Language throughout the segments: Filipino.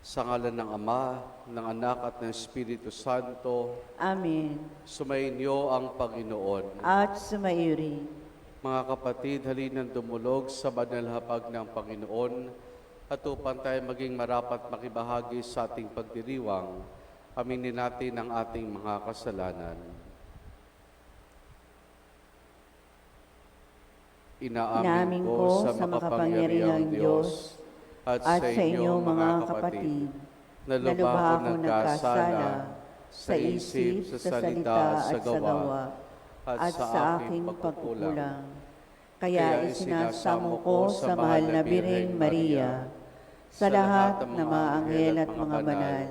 Sa ngalan ng Ama, ng Anak at ng Espiritu Santo, Amen. sumainyo ang Panginoon. At sumaiyo rin. Mga kapatid, halinan dumulog sa banal hapag ng Panginoon at upang tayo maging marapat makibahagi sa ating pagdiriwang, aminin natin ang ating mga kasalanan. Inaamin ko sa makapangyarihang Diyos at sa inyo mga kapatid, na lubha ako nagkasala sa isip, sa salita at sa gawa, at sa aking pagkukulang. Kaya isinasamo ko sa mahal na Birheng Maria, sa lahat ng mga anghel at mga banal,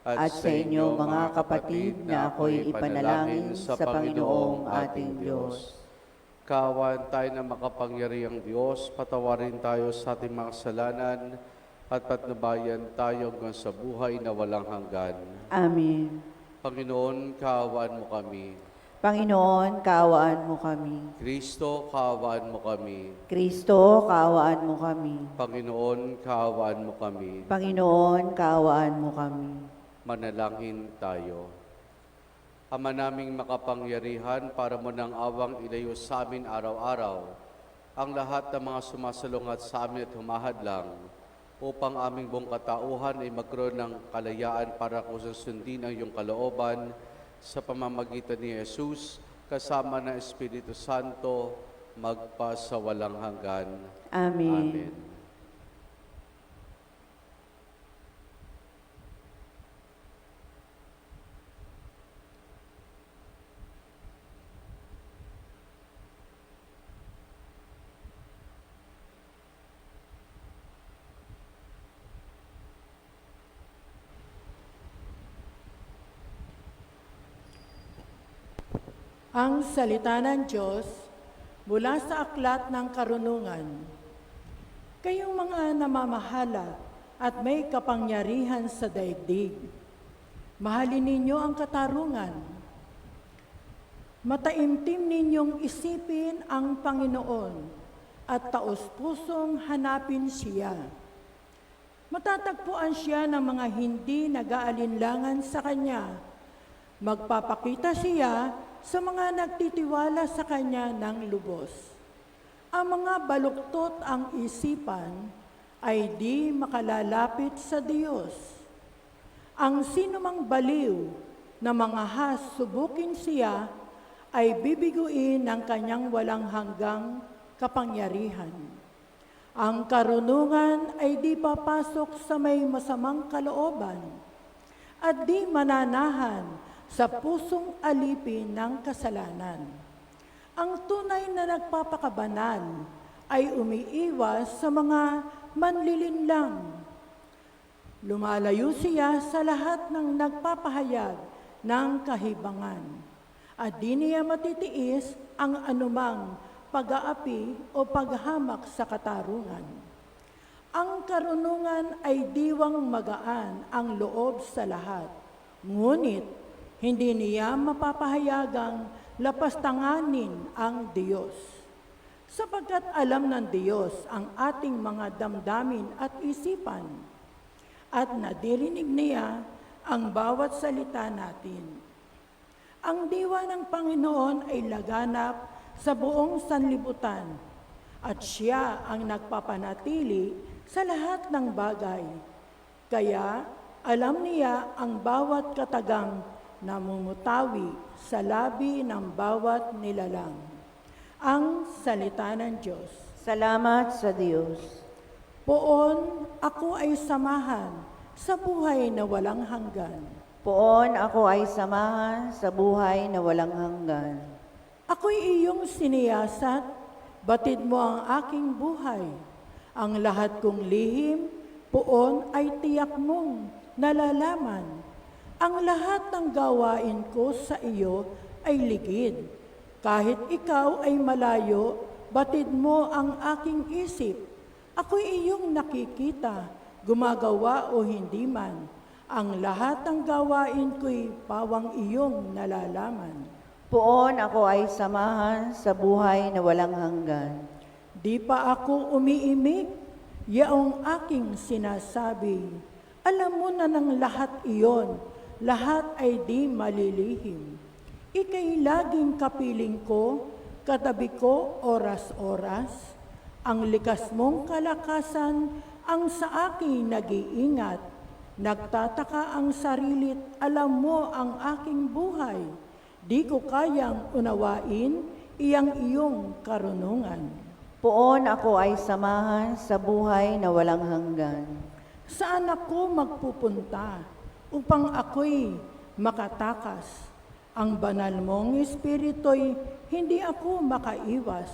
at sa inyo mga kapatid na ako'y ipanalangin sa Panginoong ating Diyos. Kawan tayo na makapangyarihang Diyos, patawarin tayo sa ating mga kasalanan at patnubayan tayo hanggang sa buhay na walang hanggan. Amen. Panginoon, kaawaan mo kami. Panginoon, kaawaan mo kami. Kristo, kaawaan mo kami. Kristo, kaawaan mo kami. Panginoon, kaawaan mo kami. Panginoon, kaawaan mo kami. Manalangin tayo. Ama naming makapangyarihan, para mo ng awang ilayo sa amin araw-araw ang lahat ng mga sumasalungat sa amin at humahadlang upang aming buong katauhan ay magkaroon ng kalayaan para susundin ang iyong kalooban sa pamamagitan ni Jesus kasama ng Espiritu Santo magpa sa walang hanggan. Amen. Amen. Ang salita ng Diyos mula sa aklat ng karunungan. Kayong mga namamahala at may kapangyarihan sa daigdig, mahalin ninyo ang katarungan. Mataimtim ninyong isipin ang Panginoon at taos-pusong hanapin siya. Matatagpuan siya ng mga hindi nag-aalinlangan sa Kanya. Magpapakita siya sa mga nagtitiwala sa Kanya ng lubos. Ang mga baluktot ang isipan ay di makalalapit sa Diyos. Ang sinumang baliw na mga has subukin siya ay bibiguin ng Kanyang walang hanggang kapangyarihan. Ang karunungan ay di papasok sa may masamang kalooban at di mananahan sa pusong alipin ng kasalanan. Ang tunay na nagpapakabanal ay umiiwas sa mga manlilinlang. Lumalayo siya sa lahat ng nagpapahayag ng kahibangan, at di niya matitiis ang anumang pag-aapi o paghamak sa katarungan. Ang karunungan ay diwang magaan ang loob sa lahat, ngunit hindi niya mapapahayagang lapastanganin ang Diyos. Sapagkat alam ng Diyos ang ating mga damdamin at isipan, at nadirinig niya ang bawat salita natin. Ang diwa ng Panginoon ay laganap sa buong sanlibutan, at siya ang nagpapanatili sa lahat ng bagay. Kaya alam niya ang bawat katagang namumutawi sa labi ng bawat nilalang. Ang salita ng Diyos. Salamat sa Diyos. Poon ako ay samahan sa buhay na walang hanggan. Poon ako ay samahan sa buhay na walang hanggan. Ako'y iyong siniyasat, batid mo ang aking buhay. Ang lahat kong lihim, poon ay tiyak mong nalalaman. Ang lahat ng gawain ko sa iyo ay ligid. Kahit ikaw ay malayo, batid mo ang aking isip. Ako'y iyong nakikita, gumagawa o hindi man. Ang lahat ng gawain ko'y pawang iyong nalalaman. Poon ako ay samahan sa buhay na walang hanggan. Di pa ako umiimik, yaong aking sinasabi. Alam mo na ng lahat iyon, lahat ay di malilihim. Ika'y laging kapiling ko, katabi ko oras-oras. Ang likas mong kalakasan ang sa akin nag-iingat. Nagtataka ang sarilit, alam mo ang aking buhay. Di ko kayang unawain iyang iyong karunungan. Poon ako ay samahan sa buhay na walang hanggan. Saan ako magpupunta upang ako'y makatakas? Ang banal mong espirito'y hindi ako makaiwas.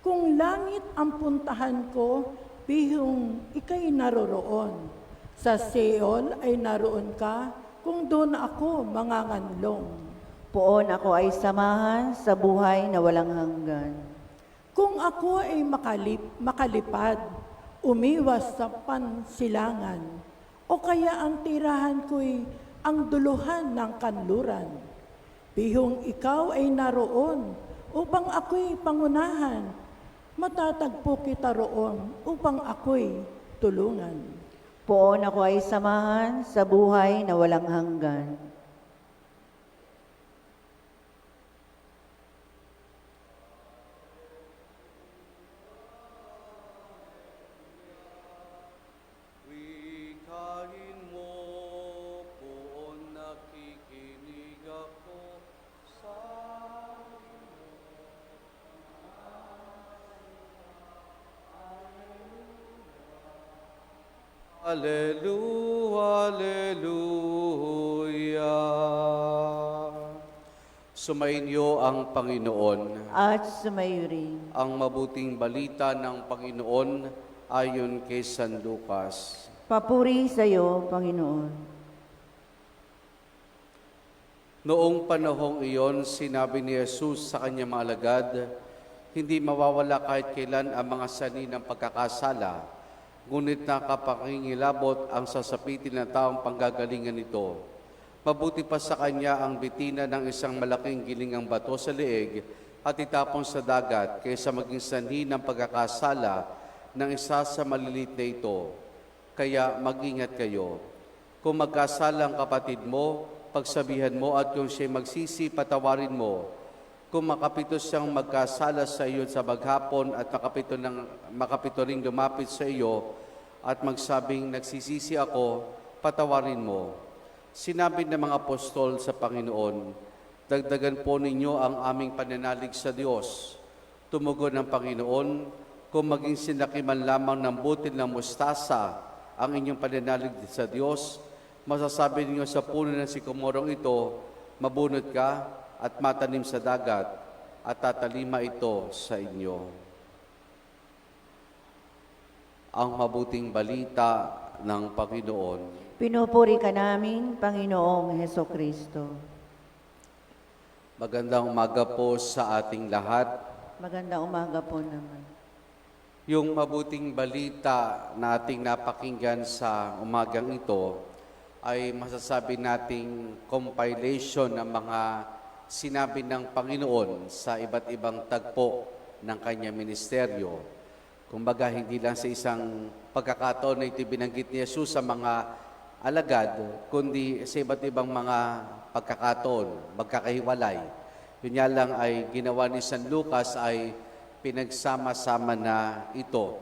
Kung langit ang puntahan ko, bihong ika'y naroroon. Sa Seol ay naroon ka, kung doon ako manganganlong. Poon ako ay samahan sa buhay na walang hanggan. Kung ako ay makalipad, umiwas sa pansilangan, o kaya ang tirahan ko'y ang duluhan ng kanluran. Bihong ikaw ay naroon upang ako'y pangunahan, matatagpo kita roon upang ako'y tulungan. Poon ako ay samahan sa buhay na walang hanggan. Wikahin mo, poon nakikinig ako sa Hallelujah, Hallelujah. Sumainyo ang Panginoon. At sumayo rin. Ang mabuting balita ng Panginoon ayon kay San Lucas. Papuri sa iyo, Panginoon. Noong panahong iyon, sinabi ni Jesus sa kanyang mga alagad, hindi mawawala kahit kailan ang mga sani ng pagkakasala, ngunit nakapakingilabot ang sasapitin ng taong panggagalingan nito. Mabuti pa sa kanya ang bitina ng isang malaking gilingang bato sa leeg at itapon sa dagat kaysa maging sanhi ng pagkakasala ng isa sa malilit na ito. Kaya mag-ingat kayo. Kung magkasala ang kapatid mo, pagsabihan mo at kung siya'y magsisi, patawarin mo. Kung makapito siyang magkasala sa iyo sa maghapon at makapito ring lumapit sa iyo at magsabing nagsisisi ako, patawarin mo. Sinabi ng mga apostol sa Panginoon, dagdagan po ninyo ang aming pananalig sa Diyos. Tumugon ng Panginoon, kung maging sinakiman lamang ng butil ng mustasa ang inyong pananalig sa Diyos, masasabi ninyo sa puno ng sikomorong ito, mabunot ka at matanim sa dagat at tatalima ito sa inyo. Ang mabuting balita ng Panginoon. Pinupuri ka namin, Panginoong Hesukristo. Magandang umaga po sa ating lahat. Magandang umaga po naman. Yung mabuting balita na ating napakinggan sa umagang ito ay masasabi nating compilation ng mga sinabi ng Panginoon sa iba't ibang tagpo ng kanyang ministeryo. Kumbaga, hindi lang sa isang pagkakataon na ito binanggit ni Jesus sa mga alagad, kundi sa iba't ibang mga pagkakataon, magkakahiwalay. Yun nga lang ay ginawa ni San Lucas ay pinagsama-sama na ito.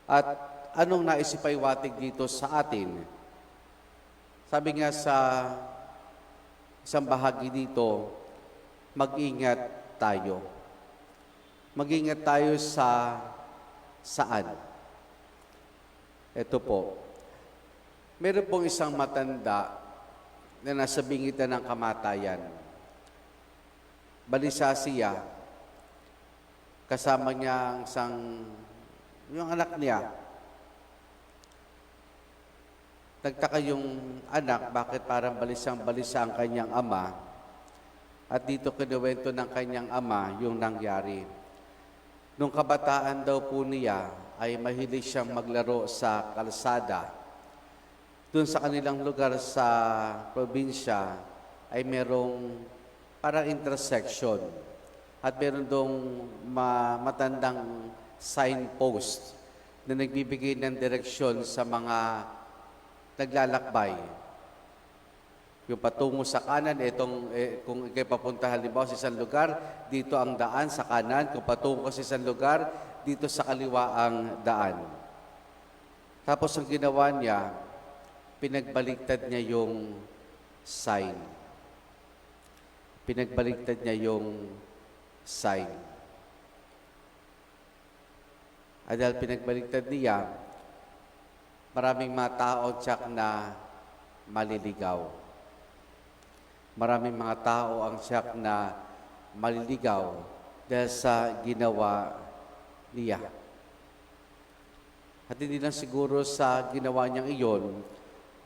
At anong naisipaywatig dito sa atin? Sabi nga sa isang bahagi dito, mag-ingat tayo. Mag-ingat tayo sa saan? Ito po. Meron pong isang matanda na nasa bingitan ng kamatayan. Balisa siya. Kasama niya yung anak niya. Nagtaka yung anak, bakit parang balisang-balisa ang kanyang ama. At dito kinuwento ng kanyang ama yung nangyari. Nung kabataan daw po niya, ay mahilig siyang maglaro sa kalsada. Doon sa kanilang lugar sa probinsya, ay merong parang intersection. At meron doong matandang signpost na nagbibigay ng direksyon sa mga naglalakbay. Yung patungo sa kanan, kung ikay papunta halimbawa sa isang lugar, dito ang daan sa kanan. Kung patungo ka sa isang lugar, dito sa kaliwa ang daan. Tapos ang ginawa niya, pinagbaliktad niya yung sign. Pinagbaliktad niya yung sign. At dahil pinagbaliktad niya, maraming mga tao tiyak na maliligaw. Maraming mga tao ang tiyak na maliligaw dahil sa ginawa niya. At hindi lang siguro sa ginawa niyang iyon,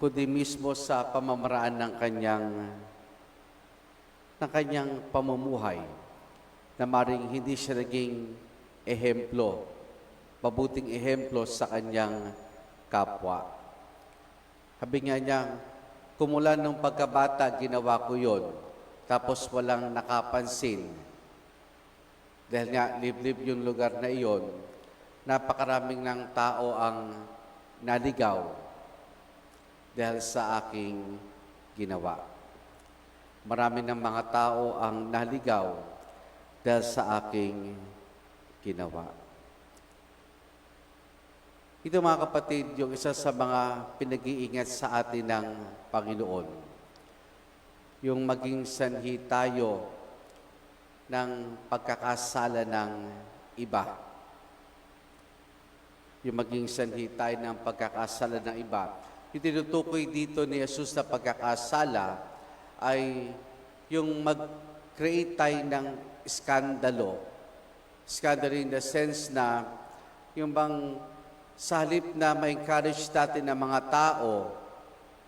kundi mismo sa pamamaraan ng kanyang pamumuhay na maring hindi siya naging ehemplo, mabuting ehemplo sa kanyang kapwa. Sabi nga niya, kumula nung pagkabata, ginawa ko yon, tapos walang nakapansin. Dahil nga, liblib yung lugar na iyon, napakaraming ng tao ang naligaw dahil sa aking ginawa. Marami ng mga tao ang naligaw dahil sa aking ginawa. Ito mga kapatid, yung isa sa mga pinag-iingat sa atin ng Panginoon. Yung maging sanhi tayo ng pagkakasala ng iba. Yung maging sanhi tayo ng pagkakasala ng iba. Yung tinutukoy dito ni Jesus na pagkakasala ay yung mag-create tayo ng iskandalo. Iskandalo in the sense na yung bang sa halip na ma-encourage natin ng mga tao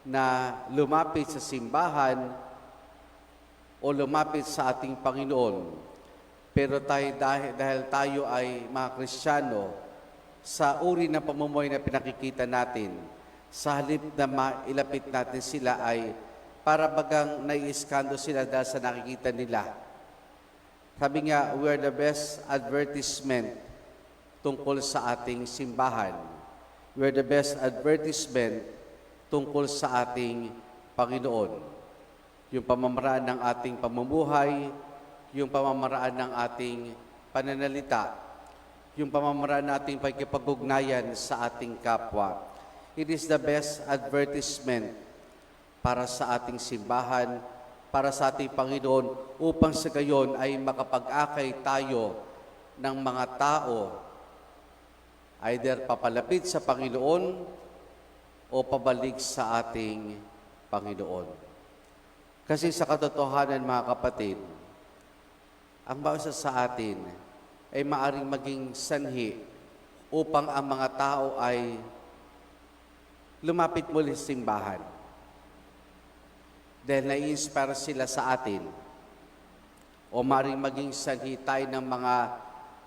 na lumapit sa simbahan o lumapit sa ating Panginoon. Pero dahil tayo ay mga Kristiyano, sa uri ng pamumuhay na pinakikita natin, sa halip na mailapit natin sila ay para bagang nai-iskando sila dahil sa nakikita nila. Sabi nga, we are the best advertisement tungkol sa ating simbahan. We are the best advertisement tungkol sa ating Panginoon. Yung pamamaraan ng ating pamumuhay, yung pamamaraan ng ating pananalita, yung pamamaraan ng ating pagkipag-ugnayan sa ating kapwa. It is the best advertisement para sa ating simbahan, para sa ating Panginoon, upang sa gayon ay makapag-akay tayo ng mga tao either papalapit sa Panginoon o pabalik sa ating Panginoon. Kasi sa katotohanan, mga kapatid, ang bawat isa sa atin ay maaring maging sanhi upang ang mga tao ay lumapit muli sa simbahan. Dahil nai-inspire sila sa atin. O maaring maging sanhi tayo ng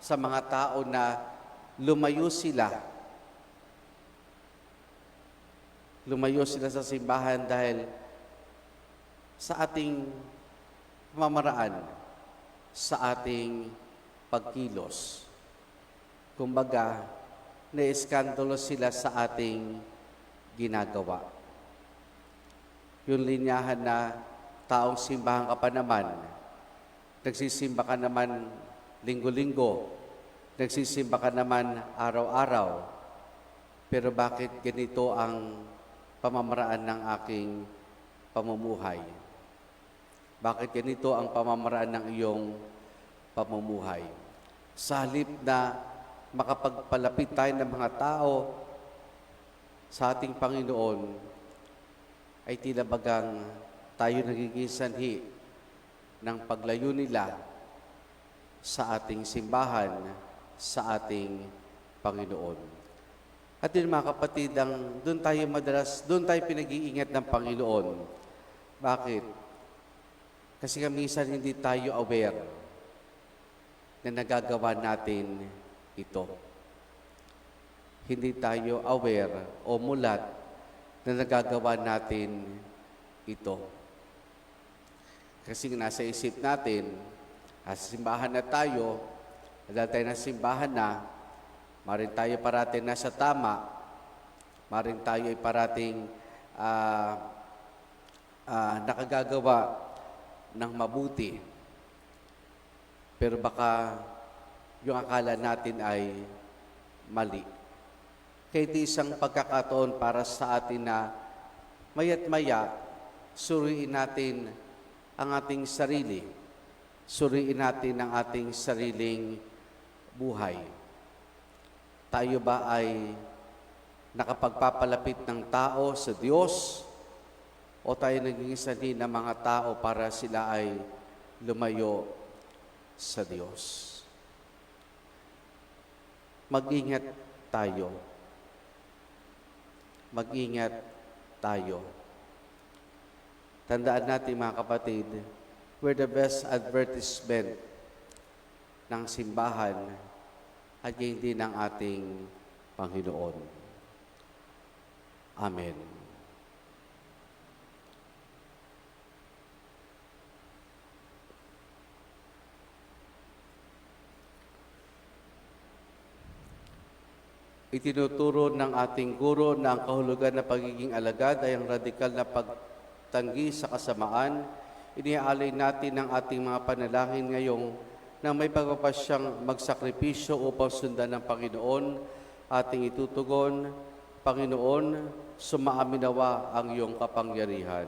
sa mga tao na lumayo sila sa simbahan dahil sa ating pamamaraan, sa ating pagkilos. Kumbaga, na-iskandalo sila sa ating ginagawa. Yung linyahan na taong simbahan ka pa naman, nagsisimba ka naman linggo-linggo, nagsisimba ka naman araw-araw, pero bakit ganito ang pamamaraan ng aking pamumuhay? Bakit ganito ang pamamaraan ng iyong pamumuhay? Sa halip na makapagpalapit tayo ng mga tao sa ating Panginoon, ay tila bagang tayo nagiging sanhi ng paglayo nila sa ating simbahan, sa ating Panginoon. At yun mga kapatid, doon tayo pinag-iingat ng Panginoon. Bakit? Kasi minsan hindi tayo aware na nagagawa natin ito. Hindi tayo aware o mulat na nagagawa natin ito. Kasi nasa isip natin, sa simbahan na tayo, dahil tayo na simbahan na, maring tayo parating nasa tama, maring tayo ay parating nakagagawa ng mabuti. Pero baka yung akala natin ay mali. Kaya ito isang pagkakataon para sa atin na maya't maya, suriin natin ang ating sarili. Suriin natin ang ating sariling buhay. Tayo ba ay nakapagpapalapit ng tao sa Diyos o tayo naging sanhi ng mga tao para sila ay lumayo sa Diyos? Mag-ingat tayo. Mag-ingat tayo. Tandaan natin mga kapatid, we're the best advertisement ng simbahan at hindi ng ating Panginoon. Amen. Itinuturo ng ating guro na ang kahulugan ng pagiging alagad ay ang radikal na pagtanggi sa kasamaan. Iniaalay natin ang ating mga panalangin ngayong na may pagpapasyang magsakripisyo upang sundan ng Panginoon. Ating itutugon, Panginoon, sumaamin nawa ang iyong kapangyarihan.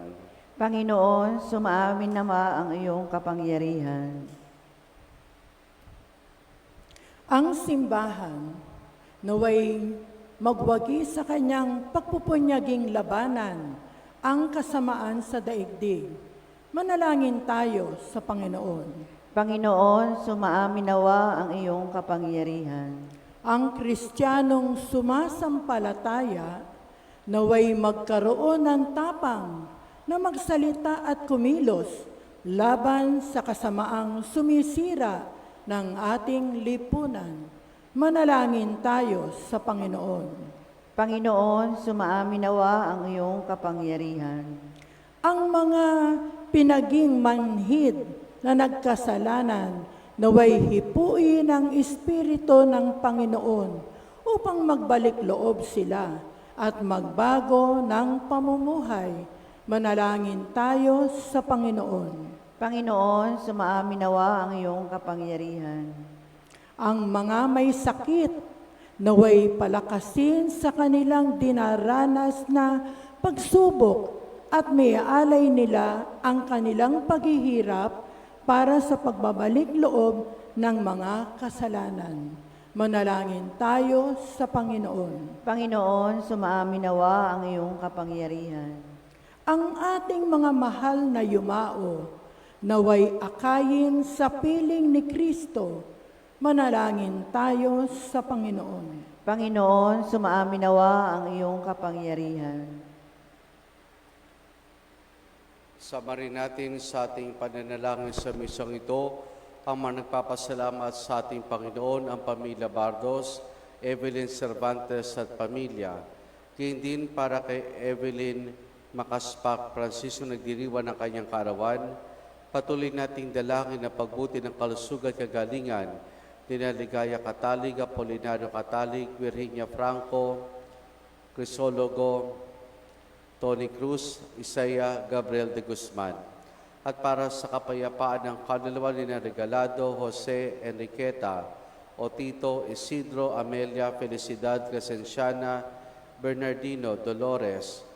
Panginoon, sumaamin nawa ang iyong kapangyarihan. Ang simbahan naway magwagi sa kanyang pagpupunyaging labanan ang kasamaan sa daigdig. Manalangin tayo sa Panginoon. Panginoon, sumaamin nawa ang iyong kapangyarihan. Ang Kristiyanong sumasampalataya naway magkaroon ng tapang na magsalita at kumilos laban sa kasamaang sumisira ng ating lipunan. Manalangin tayo sa Panginoon. Panginoon, sumaamin nawa ang iyong kapangyarihan. Ang mga pinaging manhid na nagkasalanan naway hipuin ang Espiritu ng Panginoon upang magbalik loob sila at magbago ng pamumuhay. Manalangin tayo sa Panginoon. Panginoon, sumaamin nawa ang iyong kapangyarihan. Ang mga may sakit naway palakasin sa kanilang dinaranas na pagsubok at may alay nila ang kanilang paghihirap para sa pagbabalik loob ng mga kasalanan. Manalangin tayo sa Panginoon. Panginoon, sumaamin nawa ang iyong kapangyarihan. Ang ating mga mahal na yumao, naway akayin sa piling ni Kristo. Manalangin tayo sa Panginoon. Panginoon, sumaamin nawa ang iyong kapangyarihan. Sama rin natin sa ating pananalangin sa misang ito, ang mga nagpapasalamat sa ating Panginoon, ang pamilya Bardos, Evelyn Cervantes at pamilya. Kaya din para kay Evelyn Makaspak Francisco nagdiriwan ng kanyang kaarawan, patuloy nating dalangin ang pagbuti ng kalusugan kagalingan, Ligaya Katalig, Apolinario Katalig, Virginia Franco, Crisologo, Tony Cruz, Isaiah Gabriel de Guzman. At para sa kapayapaan ng kanluran ni Regalado, Jose Enriqueta, Otito, Isidro, Amelia, Felicidad, Crescenciana, Bernardino, Dolores,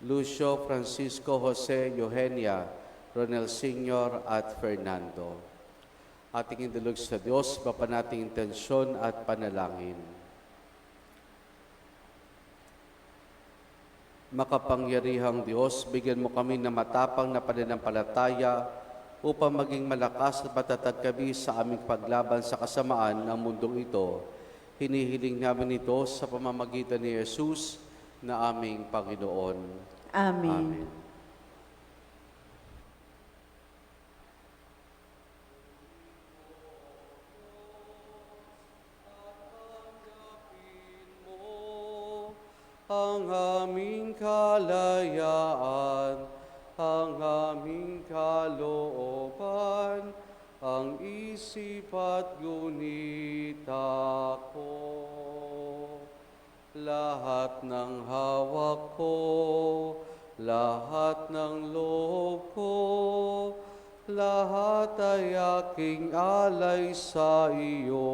Lucio, Francisco, Jose, Eugenia, Ronel Sr. at Fernando. Ating indulog sa Diyos, bapa nating intensyon at panalangin. Makapangyarihang Diyos, bigyan mo kami ng matapang na pananampalataya upang maging malakas at matatag kami sa aming paglaban sa kasamaan ng mundong ito. Hinihiling namin ito sa pamamagitan ni Jesus na aming Panginoon. Amen. Amen. Ang aming kalayaan, ang aming kalooban, ang isip at gunita ko. Lahat ng hawak ko, lahat ng loob ko, lahat ay aking alay sa iyo.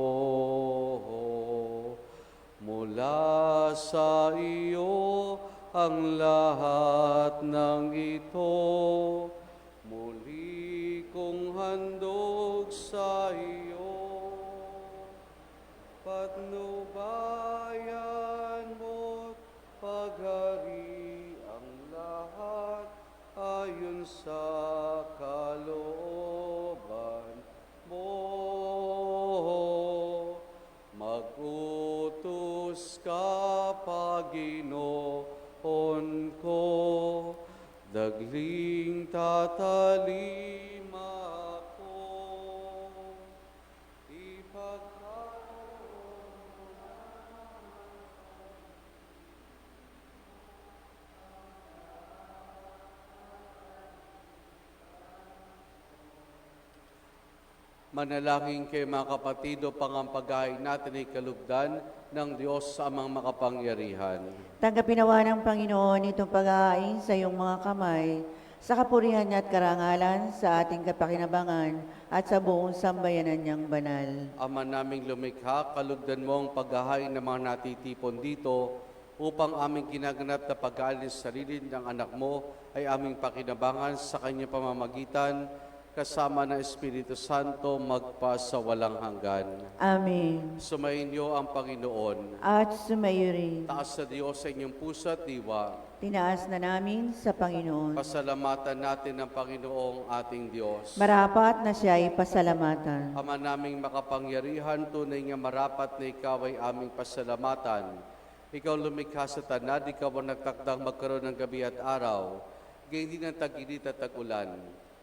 Mula sa iyo ang lahat ng ito, muli kong handog sa iyo. Patnubayan mo't paghari ang lahat ayon sa kalooban mo. Mag-utos ka, Panginoon ko, dagling tatalima ako. Manalangin kayo mga kapatid upang ang paghain natin ay kalugdan ng Diyos sa amang makapangyarihan. Tanggapin nawa ng Panginoon itong pag-aain sa iyong mga kamay, sa kapurihan niya at karangalan, sa ating kapakinabangan, at sa buong sambayanan niyang banal. Ama naming lumikha, kalugdan mo ang paghahain ng mga natitipon dito upang aming ginaganap na pag-aalis sa sarili ng anak mo ay aming pakinabangan sa kanyang pamamagitan, kasama ng Espiritu Santo magpa sa walang hanggan. Amen. Sumayin niyo ang Panginoon. At sumayo rin. Taas sa Diyos sa inyong puso at diwa. Tinaas na namin sa Panginoon. Pasalamatan natin ang Panginoong ating Diyos. Marapat na siya ay pasalamatan. Ama naming makapangyarihan, tunay nga marapat na ikaw ay aming pasalamatan. Ikaw lumikha sa tanad, ikaw ang nagtakdang magkaroon ng gabi at araw, gayon din ang tag-init at tag-ulan.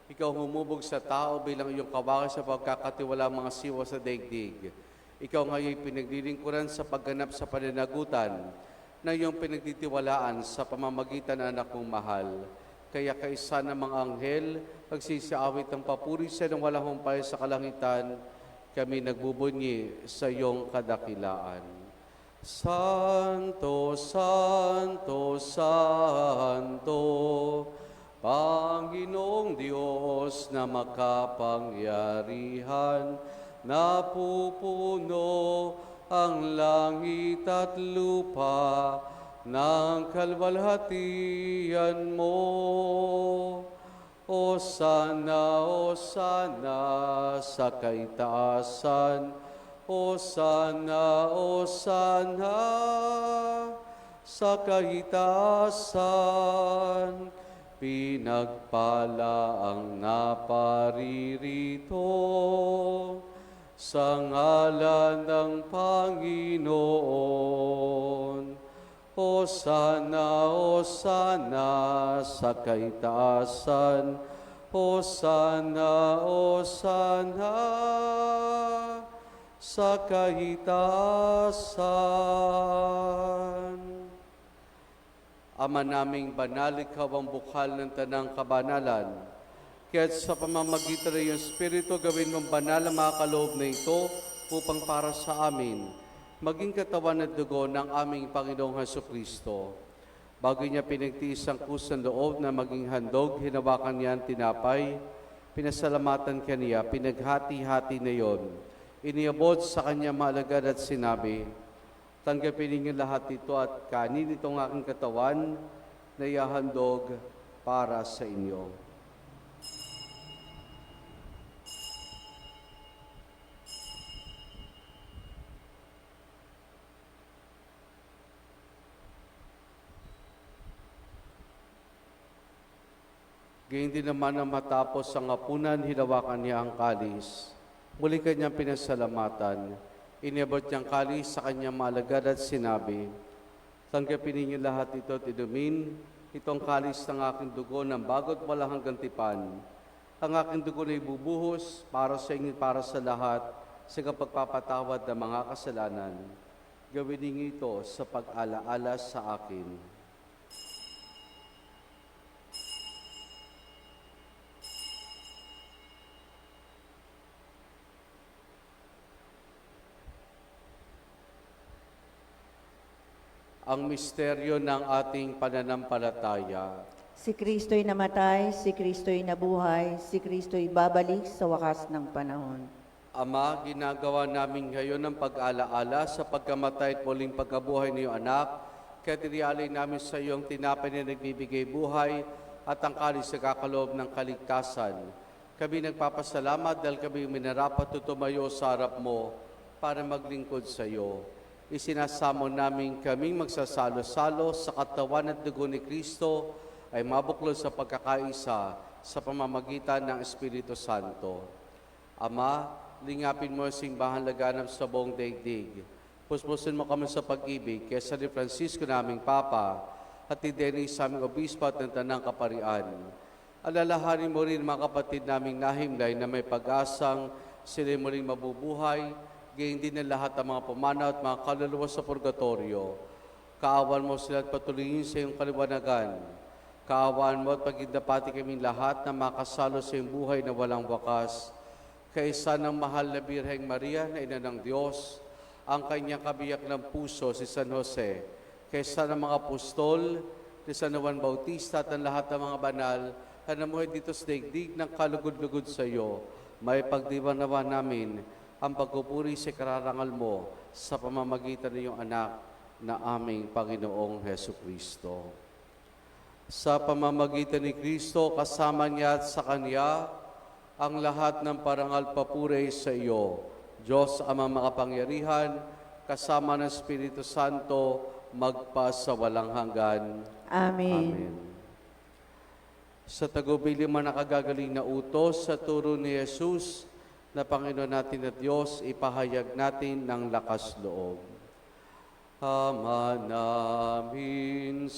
Ikaw humubog sa tao bilang iyong kawakan sa pagkakatiwala mga siwa sa daigdig. Ikaw ngayon pinaglilingkuran sa pagganap sa pananagutan na iyong pinagtitiwalaan sa pamamagitan ng anak mong mahal. Kaya kaisa ng mga anghel, pagsisiawit ng papuri sa ng walang humpay sa kalangitan, kami nagbubunyi sa iyong kadakilaan. Santo, Santo, Santo, Panginoong Diyos na makapangyarihan, napupuno ang langit at lupa ng kalwalhatian mo. O sana sa kaitaasan, o sana sa kaitaasan. Pinagpala ang naparirito sa ngalan ng Panginoon. O sana sa kaitaasan, o sana sa kaitaasan. Ama naming banal, ikaw ang bukal ng tanang kabanalan. Kaya't sa pamamagitan ng iyong Espiritu, gawin mong banal ang mga kaloob na ito upang para sa amin, maging katawan at dugo ng aming Panginoong Hesukristo. Bago niya pinagtiis ang kusang loob na maging handog, hinawakan niya ang tinapay, pinasalamatan kaniya, pinaghati-hati na yon. Iniabot sa kanya maalagad at sinabi, tanggapin ninyo lahat ito at kanin itong aking katawan na ihahandog para sa inyo. Gayun din naman na matapos ang hapunan, hinawakan niya ang kalis. Muli kanyang pinasalamatan. Iniabot niyang kalis sa kanyang maalagad at sinabi, tanggapin ninyo lahat ito at inumin, itong kalis ng aking dugo ng bago't walang hanggang tipan. Ang aking dugo na ibubuhos para sa inyo, para sa lahat, sa kapagpapatawad ng mga kasalanan. Gawin ninyo ito sa pag-alaala sa akin. ang misteryo ng ating pananampalataya. Si Kristo'y namatay, si Kristo'y nabuhay, si Kristo'y babalik sa wakas ng panahon. Ama, ginagawa namin ngayon ang pag-alaala sa pagkamatay at muling pagkabuhay ng iyong anak, kaya tinialay namin sa iyong tinapay na nagbibigay buhay at ang kalis sa kakaloob ng kaligtasan. Kami nagpapasalamat dahil kami minarapat tutumayo sa harap mo para maglingkod sa iyo. Isinasamo namin kaming magsasalo-salo sa katawan at dugo ni Kristo ay mabuklod sa pagkakaisa sa pamamagitan ng Espiritu Santo. Ama, lingapin mo ang simbahan laganap sa buong daigdig. Puspusin mo kami sa pag-ibig kaysa ni Francisco naming Papa at ni Dennis sa aming Obispo at ng Tanang Kaparian. Alalahanin mo rin mga kapatid naming nahimlay na may pag-asang sila muling mabubuhay, gayon din ang lahat ng mga pumanaw at mga kaluluwa sa purgatorio. Kaawan mo sila at patuloyin sa iyong kaliwanagan. Kaawaan mo at pagindapati kaming lahat na makasalo sa iyong buhay na walang wakas. Kaisa ng mahal na Birheng Maria na Ina ng Diyos, ang kanyang kabiyak ng puso si San Jose, kaisa ng mga apostol, ni San Juan Bautista at ang lahat ng mga banal na namuhay dito sa daigdig ng kalugod-lugod sa iyo, may pagdiwanawa namin ang pagpupuri sa kararangal mo sa pamamagitan ng iyong anak na aming Panginoong Heso Kristo. Sa pamamagitan ni Kristo, kasama niya at sa Kanya, ang lahat ng parangal papuri sa iyo, Diyos Amang makapangyarihan, kasama ng Espiritu Santo, magpa sa walang hanggan. Amen. Sa tagubilin man nakagagaling na utos sa turo ni Jesus, na Panginoon natin at Diyos, ipahayag natin ng lakas loob. Ama namin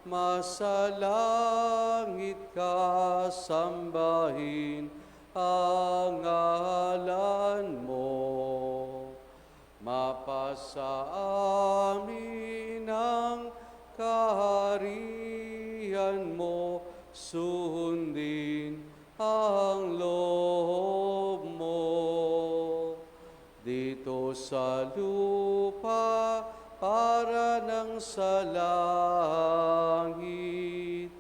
masalangit ka, sambahin ang ngalan mo. Mapasa amin ang kaharian mo, sundin ang loob mo. Dito sa lupa, para ng sa langit,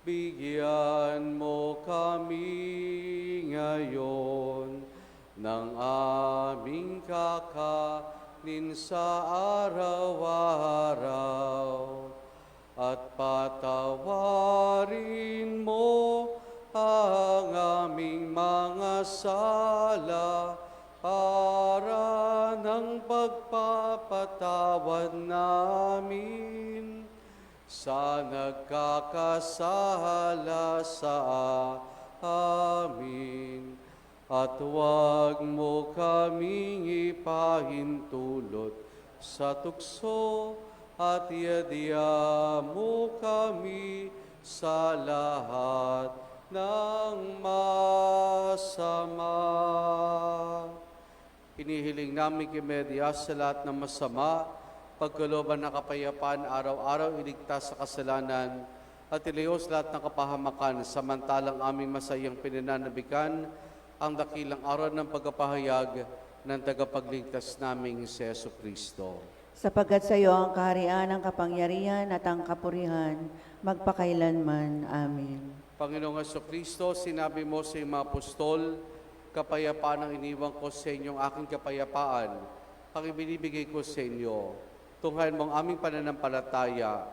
bigyan mo kami ngayon ng aming kakanin sa araw-araw, at patawarin mo ang aming mga sala, para ng pagpapatawad namin sa nagkakasala sa amin. At huwag mo kaming ipahintulot sa tukso, at iadya mo kami sa lahat ng masama. Hinihiling namin kay Maria sa lahat ng masama, pagkalooban ng kapayapaan araw-araw, iligtas sa kasalanan, at ilayos lahat ng kapahamakan, samantalang aming masayang pinananabikan ang dakilang araw ng pagpapahayag ng tagapagligtas naming si Yesu Kristo. Sapagkat sa iyo ang kaharian, ang kapangyarihan at ang kapurihan, magpakailanman. Amen. Panginoong Yesu Kristo, sinabi mo sa iyong mga apostol, kapayapaan ang iniwan ko sa inyong aking kapayapaan, ang ibinibigay ko sa inyo. Tunghayan mo ang aming pananampalataya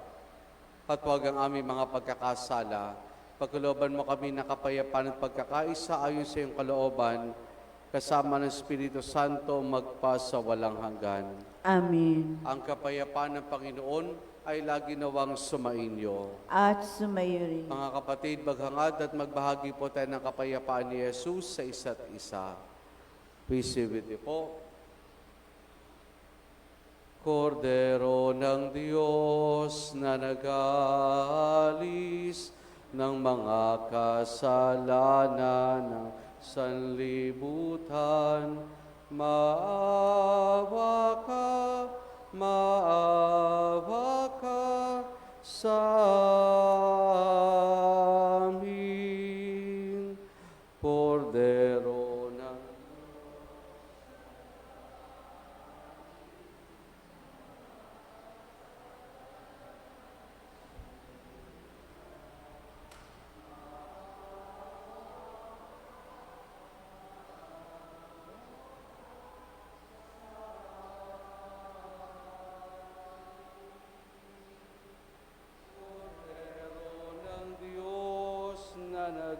at huwag ang aming mga pagkakasala. Pagkalooban mo kami ng kapayapaan at pagkakaisa ayon sa iyong kalooban, kasama ng Espiritu Santo, magpa sa walang hanggan. Amen. Ang kapayapaan ng Panginoon ay lagi nawang sumainyo. At sumayo rin. Mga kapatid, maghangad at magbahagi po tayo ng kapayapaan ni Jesus sa isa't isa. Peace be with you po. Kordero ng Diyos na nag-aalis ng mga kasalanan ng sanlibutan, maawa ka sa amin. Kordero ng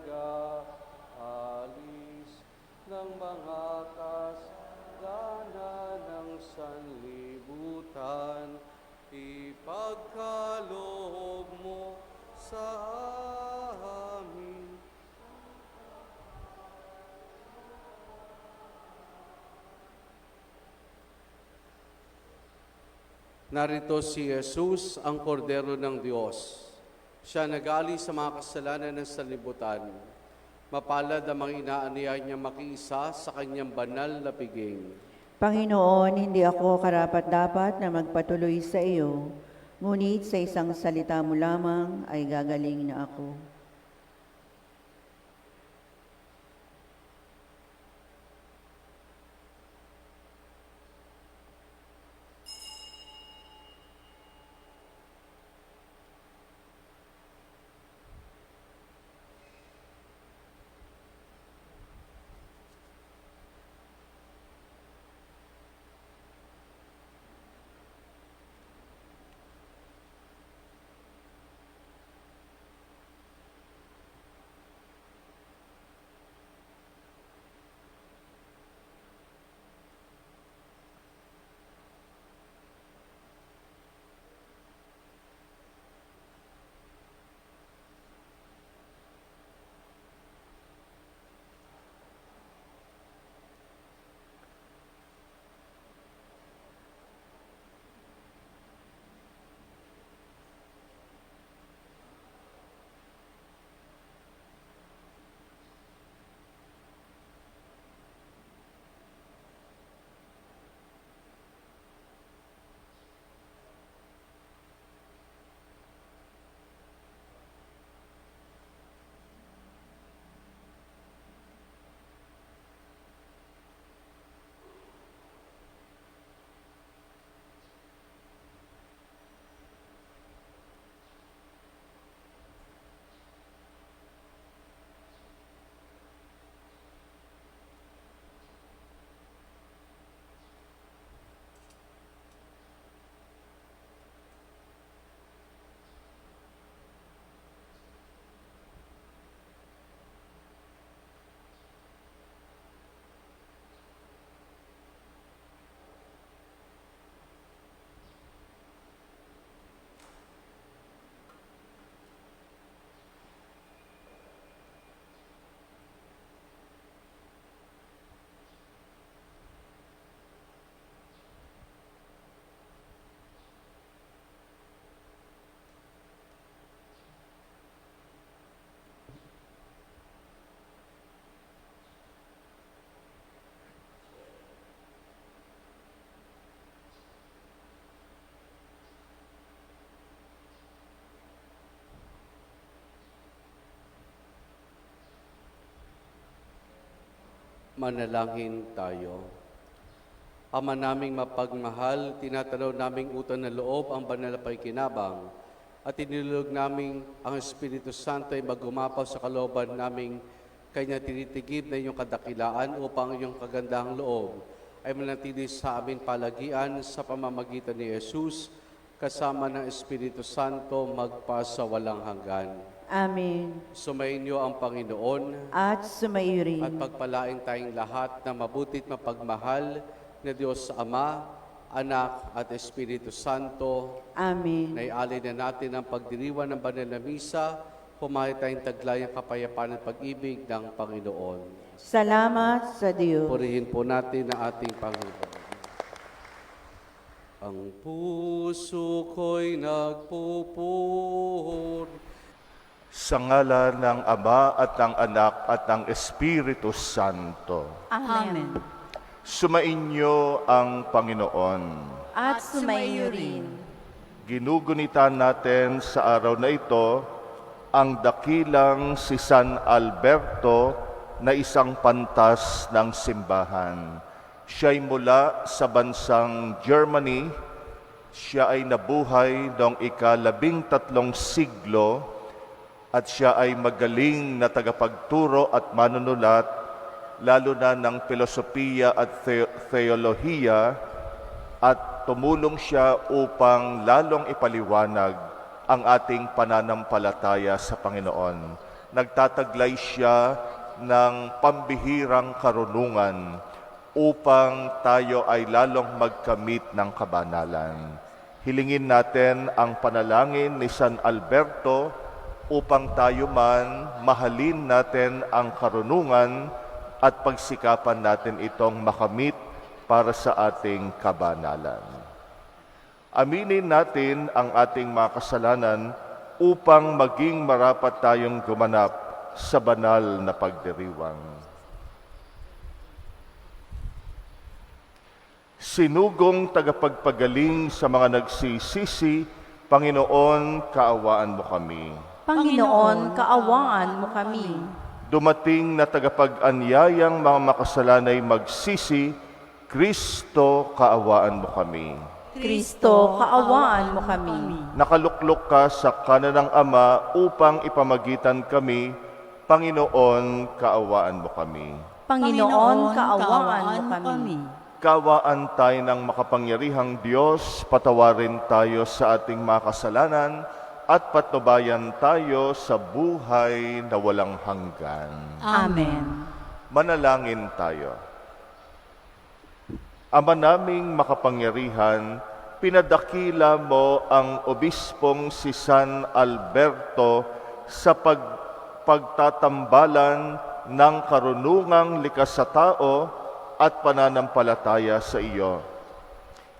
nag-aalis ng mga kasalanan ng sanlibutan, ipagkaloob mo sa amin. Narito si Jesus, ang kordero ng Diyos. Siya nag-alis sa mga kasalanan ng sanlibutan. Mapalad ang mga inaaniya niya makiisa sa kanyang banal na piging. Panginoon, hindi ako karapat-dapat na magpatuloy sa iyo, ngunit sa isang salita mo lamang ay gagaling na ako. Manalangin tayo. Ama naming mapagmahal, tinatanaw naming utang na loob ang banal na pakikinabang at inilulog naming ang Espiritu Santo ay magumapaw sa kalooban naming kanya tinitigib na iyong kadakilaan upang iyong kagandahang loob ay manatili sa amin palagian sa pamamagitan ni Jesus kasama ng Espiritu Santo magpa sa walang hanggan. Amen. Sumainyo ang Panginoon At sumayo rin. at pagpalain tayong lahat ng mabutit mapagmahal na Diyos Ama, Anak at Espiritu Santo. Amen. Naialay na natin ang pagdiriwan ng banal na misa, humahay tayong taglayang kapayapaan at pag-ibig ng Panginoon. Salamat sa Diyos. Purihin po natin ang ating Panginoon. Ang puso ko'y nagpupuri sa ngalan ng Ama at ng Anak at ng Espiritu Santo. Amen. Sumainyo ang Panginoon. At sumayo rin. Ginugunita natin sa araw na ito ang dakilang si San Alberto na isang pantas ng simbahan. Siya'y mula sa bansang Germany. Siya ay nabuhay noong ika-13 siglo at siya ay magaling na tagapagturo at manunulat, lalo na ng filosofiya at theolohiya, at tumulong siya upang lalong ipaliwanag ang ating pananampalataya sa Panginoon. nagtataglay siya ng pambihirang karunungan upang tayo ay lalong magkamit ng kabanalan. Hilingin natin ang panalangin ni San Alberto upang tayo man mahalin natin ang karunungan at pagsikapan natin itong makamit para sa ating kabanalan. Aminin natin ang ating mga kasalanan upang maging marapat tayong gumanap sa banal na pagdiriwang. Sinugong tagapagpagaling sa mga nagsisisi, Panginoon, kaawaan mo kami. Panginoon, kaawaan mo kami. Dumating na tagapag-anyayang mga makasalanay magsisi, Kristo, kaawaan mo kami. Kristo, kaawaan mo kami. Nakaluklok ka sa kanan ng Ama upang ipamagitan kami, Panginoon, kaawaan mo kami. Panginoon, kaawaan mo kami. Kaawaan tayo ng makapangyarihang Diyos, patawarin tayo sa ating mga kasalanan at patnubayan tayo sa buhay na walang hanggan. Amen. Manalangin tayo. Ama naming makapangyarihan, pinadakila mo ang obispong si San Alberto sa pagtatambalan ng karunungang likas sa tao at pananampalataya sa iyo.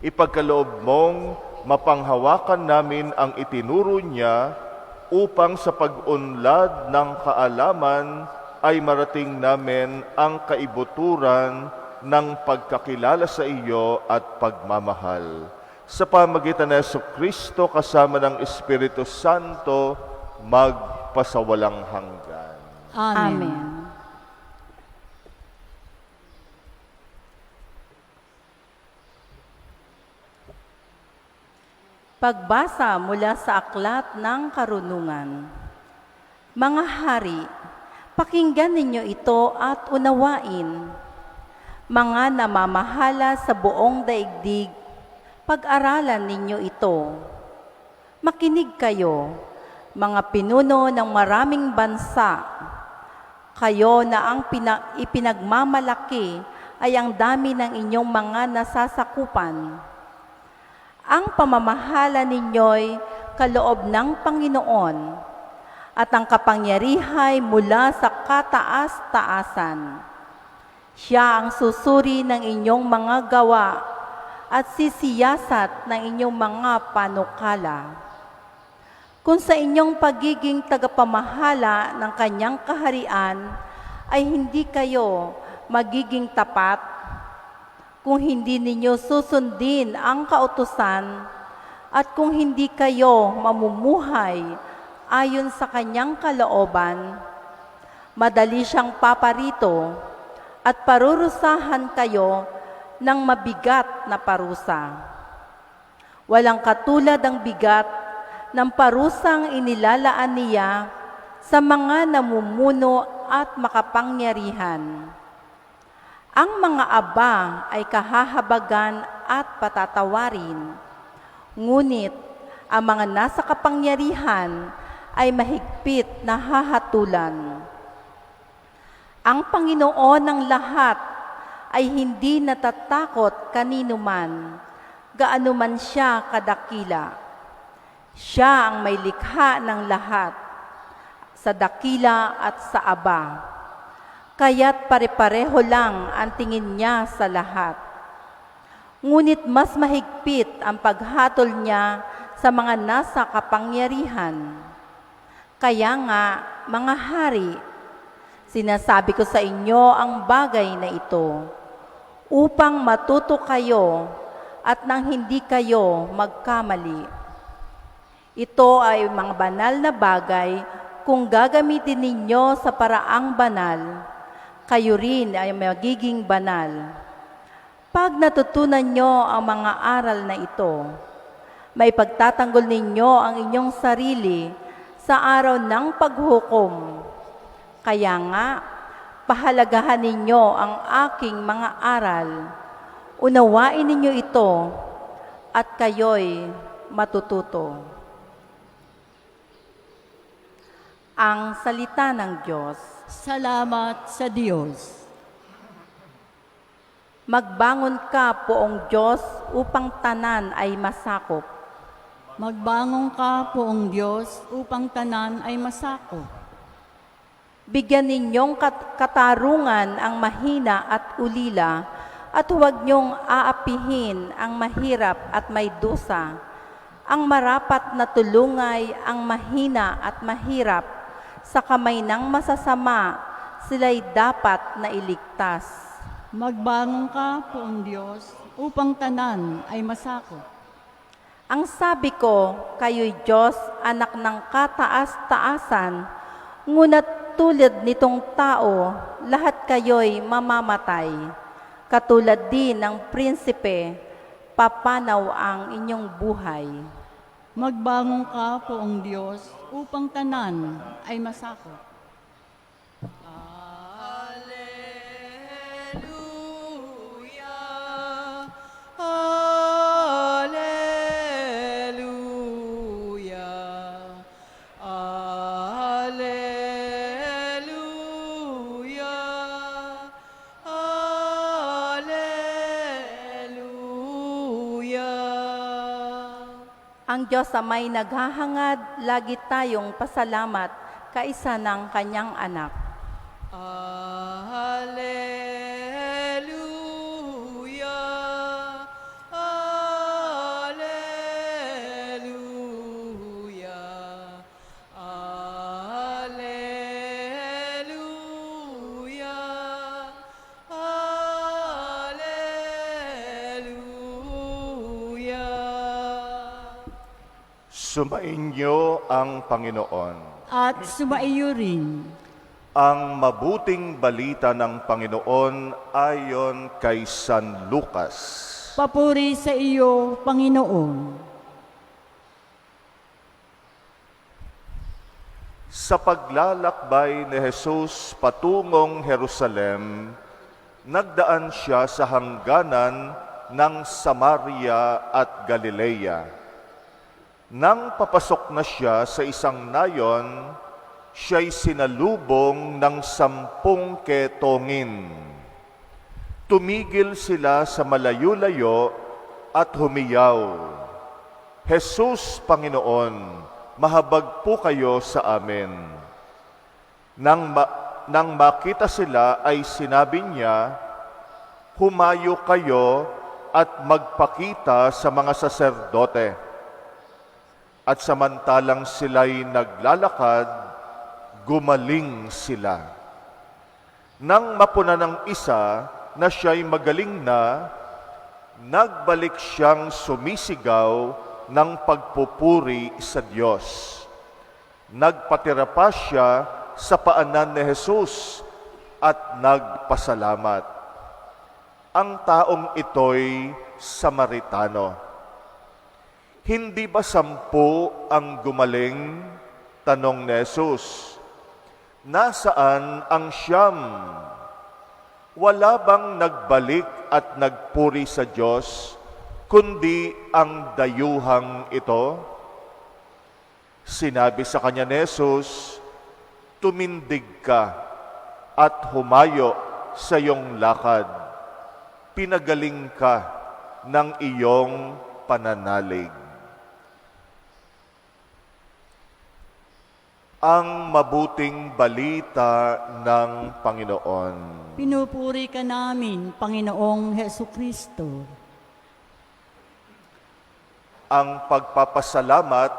Ipagkaloob mong mapanghawakan namin ang itinuro niya upang sa pag-unlad ng kaalaman ay marating namin ang kaibuturan ng pagkakilala sa iyo at pagmamahal. Sa pamagitan ng Jesucristo kasama ng Espiritu Santo, magpasawalang hanggan. Amen. Pagbasa mula sa Aklat ng Karunungan. Mga hari, pakinggan ninyo ito at unawain. Mga namamahala sa buong daigdig, pag-aralan ninyo ito. Makinig kayo, mga pinuno ng maraming bansa. Kayo na ang ipinagmamalaki ay ang dami ng inyong mga nasasakupan. Ang pamamahala ninyo'y kaloob ng Panginoon at ang kapangyarihay mula sa kataas-taasan. Siya ang susuri ng inyong mga gawa at sisiyasat ng inyong mga panukala. Kung sa inyong pagiging tagapamahala ng kanyang kaharian ay hindi kayo magiging tapat, kung hindi ninyo susundin ang kautusan at kung hindi kayo mamumuhay ayon sa kanyang kalooban, madali siyang paparito at parurusahan kayo ng mabigat na parusa. Walang katulad ang bigat ng parusang inilalaan niya sa mga namumuno at makapangyarihan. Ang mga aba ay kahahabagan at patatawarin, ngunit ang mga nasa kapangyarihan ay mahigpit na hahatulan. Ang Panginoon ng lahat ay hindi natatakot kanino man, gaano man siya kadakila. Siya ang may likha ng lahat, sa dakila at sa aba. Kaya't pare-pareho lang ang tingin niya sa lahat. Ngunit mas mahigpit ang paghatol niya sa mga nasa kapangyarihan. Kaya nga, mga hari, sinasabi ko sa inyo ang bagay na ito, upang matuto kayo at nang hindi kayo magkamali. Ito ay mga banal na bagay kung gagamitin ninyo sa paraang banal, kayo rin ay magiging banal. Pag natutunan nyo ang mga aral na ito, may pagtatanggol ninyo ang inyong sarili sa araw ng paghukom. Kaya nga, pahalagahan ninyo ang aking mga aral. Unawain ninyo ito at kayo'y matututo. ang salita ng Diyos. Salamat sa Diyos. Magbangon ka, poong Diyos, upang tanan ay masakop. Magbangon ka, poong Diyos, upang tanan ay masako. Bigyan ninyong katarungan ang mahina at ulila, at huwag niyong aapihin ang mahirap at may dusa. Ang marapat na tulungay ang mahina at mahirap, sa kamay ng masasama, sila'y dapat na iligtas. Magbangon ka, poong Diyos, upang tanan ay masako. Ang sabi ko, kayo'y Diyos, anak ng kataas-taasan, ngunit tulad nitong tao, lahat kayo'y mamamatay. Katulad din ng prinsipe, papanaw ang inyong buhay. Magbangon ka, poong Diyos, upang tanan ay masako. Ang Diyos Ama'y naghahangad, lagi tayong pasalamat, kaisa ng Kanyang anak. Alleluia, Alleluia, Alleluia, Alleluia. Sumainyo ang Panginoon. At sumaiyo rin. Ang mabuting balita ng Panginoon ayon kay San Lucas. Papuri sa iyo, Panginoon. Sa paglalakbay ni Jesus patungong Jerusalem, nagdaan siya sa hangganan ng Samaria at Galilea. Nang papasok na siya sa isang nayon, siya'y sinalubong ng 10 ketongin. Tumigil sila sa malayo-layo at humiyaw, "Jesus, Panginoon, mahabag po kayo sa amin." Nang makita sila ay sinabi niya, "Humayo kayo at magpakita sa mga saserdote." At samantalang sila'y naglalakad, gumaling sila. Nang mapuna ng isa na siya'y magaling na, nagbalik siyang sumisigaw ng pagpupuri sa Diyos. Nagpatira pa siya sa paanan ni Jesus at nagpasalamat. Ang taong ito'y Samaritano. Hindi ba 10 ang gumaling? Tanong ni Jesus. Nasaan ang 9? Wala bang nagbalik at nagpuri sa Diyos, kundi ang dayuhang ito? Sinabi sa kanya ni Jesus, "Tumindig ka at humayo sa iyong lakad. Pinagaling ka ng iyong pananalig." Ang mabuting balita ng Panginoon. Pinupuri ka namin, Panginoong Hesukristo. Ang pagpapasalamat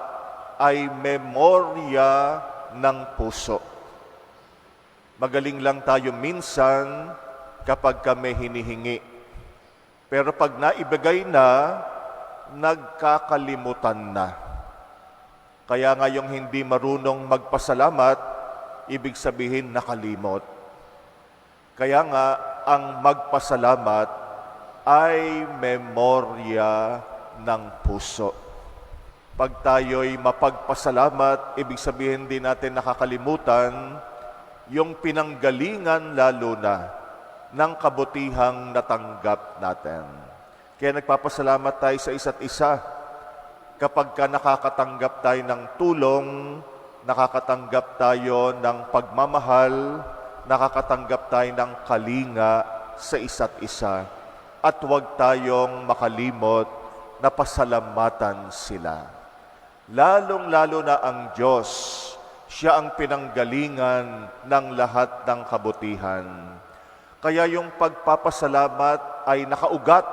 ay memorya ng puso. Magaling lang tayo minsan kapag kami hinihingi. Pero pag naibigay na, nagkakalimutan na. Kaya ngayong hindi marunong magpasalamat, ibig sabihin nakalimot. Kaya nga, ang magpasalamat ay memorya ng puso. Pag tayo'y mapagpasalamat, ibig sabihin din natin nakakalimutan yung pinanggalingan lalo na ng kabutihang natanggap natin. Kaya nagpapasalamat tayo sa isa't isa kapag ka nakakatanggap tayo ng tulong nakakatanggap tayo ng pagmamahal, nakakatanggap tayo ng kalinga sa isa't isa. At huwag tayong makalimot na pasalamatan sila. Lalong-lalo na ang Diyos, siya ang pinanggalingan ng lahat ng kabutihan. Kaya yung pagpapasalamat ay nakaugat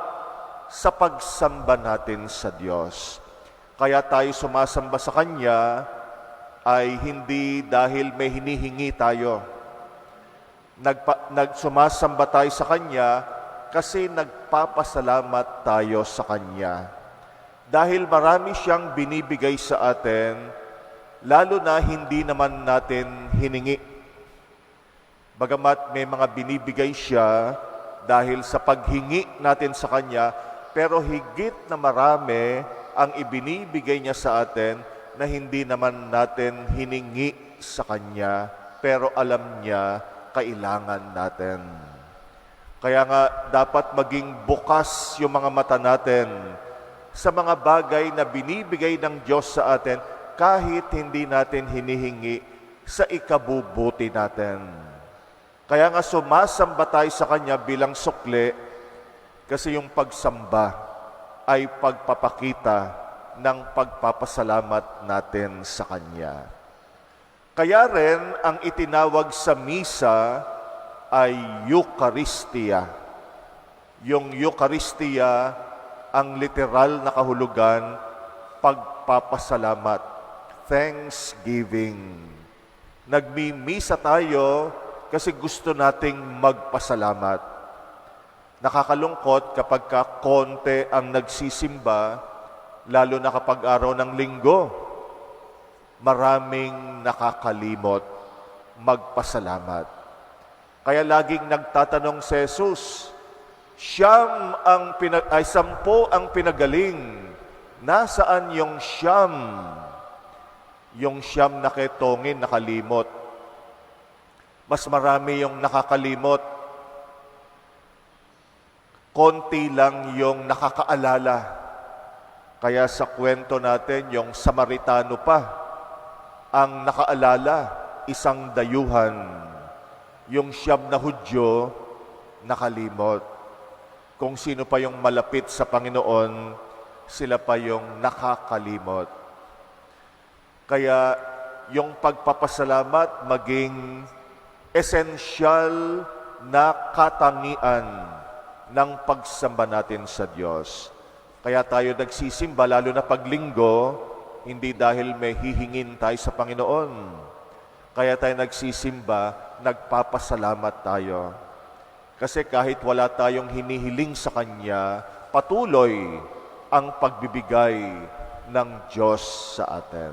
sa pagsamba natin sa Diyos. Kaya tayo sumasamba sa Kanya ay hindi dahil may hinihingi tayo. Nagsumasamba tayo sa Kanya kasi nagpapasalamat tayo sa Kanya. Dahil marami siyang binibigay sa atin, lalo na hindi naman natin hiningi. Bagamat may mga binibigay siya dahil sa paghingi natin sa Kanya, pero higit na marami ang ibinibigay niya sa atin na hindi naman natin hiningi sa Kanya, pero alam niya kailangan natin. Kaya nga dapat maging bukas yung mga mata natin sa mga bagay na binibigay ng Diyos sa atin kahit hindi natin hinihingi sa ikabubuti natin. Kaya nga sumasamba tayo sa Kanya bilang sukli kasi yung pagsamba ay pagpapakita ng pagpapasalamat natin sa Kanya. Kaya rin ang itinawag sa misa ay Eucharistia. Yung Eucharistia, ang literal na kahulugan, pagpapasalamat, thanksgiving. Nagmimisa tayo kasi gusto nating magpasalamat. Nakakalungkot kapag konti ang nagsisimba, lalo na kapag araw ng linggo, maraming nakakalimot magpasalamat. Kaya laging nagtatanong si Jesus, 10 ang pinagaling. Nasaan yung 9? Yung 9 na ketongin, nakalimot. Mas marami yung nakakalimot. Konti lang yung nakakaalala. Kaya sa kwento natin, yung Samaritano pa, ang nakaalala, isang dayuhan. Yung 9 na Hudyo, nakalimot. Kung sino pa yung malapit sa Panginoon, sila pa yung nakakalimot. Kaya yung pagpapasalamat maging esensyal na katangian ng pagsamba natin sa Diyos. Kaya tayo nagsisimba, lalo na paglinggo, hindi dahil may hihingin tayo sa Panginoon. Kaya tayo nagsisimba, nagpapasalamat tayo. Kasi kahit wala tayong hinihiling sa Kanya, patuloy ang pagbibigay ng Diyos sa atin.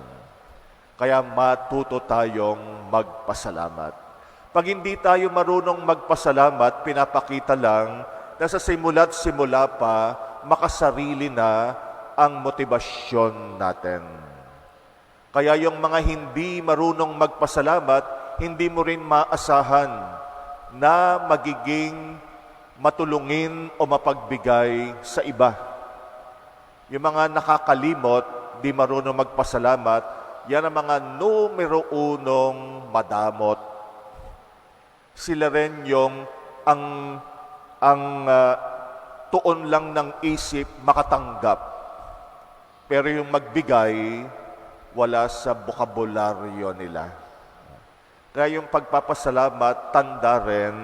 Kaya matuto tayong magpasalamat. Pag hindi tayo marunong magpasalamat, pinapakita lang na sa simula't simula pa, makasarili na ang motibasyon natin. Kaya yung mga hindi marunong magpasalamat, hindi mo rin maasahan na magiging matulungin o mapagbigay sa iba. Yung mga nakakalimot, di marunong magpasalamat, yan ang mga numero 1 madamot. Sila rin yung tuon lang ng isip makatanggap. Pero yung magbigay, wala sa bokabularyo nila. Kaya yung pagpapasalamat, tanda rin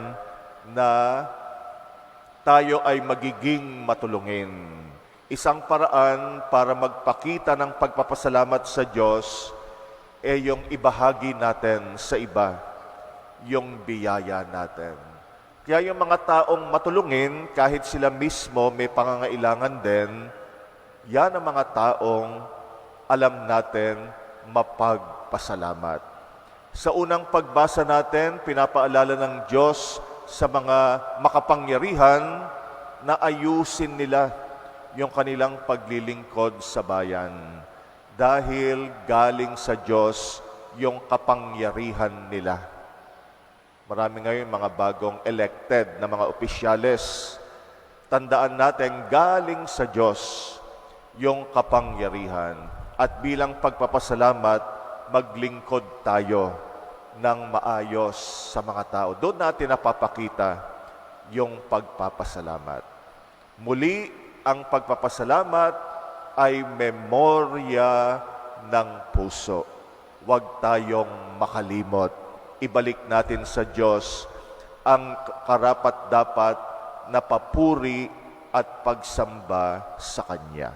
na tayo ay magiging matulungin. Isang paraan para magpakita ng pagpapasalamat sa Diyos ay yung ibahagi natin sa iba, yung biyaya natin. Kaya yung mga taong matulungin, kahit sila mismo may pangangailangan din, yan ang mga taong alam natin mapagpasalamat. Sa unang pagbasa natin, pinapaalala ng Diyos sa mga makapangyarihan na ayusin nila yung kanilang paglilingkod sa bayan. Dahil galing sa Diyos yung kapangyarihan nila. Marami ngayon mga bagong elected na mga opisyales. Tandaan natin, galing sa Diyos yung kapangyarihan. At bilang pagpapasalamat, maglingkod tayo ng maayos sa mga tao. Doon natin napapakita yung pagpapasalamat. Muli, ang pagpapasalamat ay memorya ng puso. Huwag tayong makalimot. Ibalik natin sa Diyos ang karapat-dapat na papuri at pagsamba sa Kanya.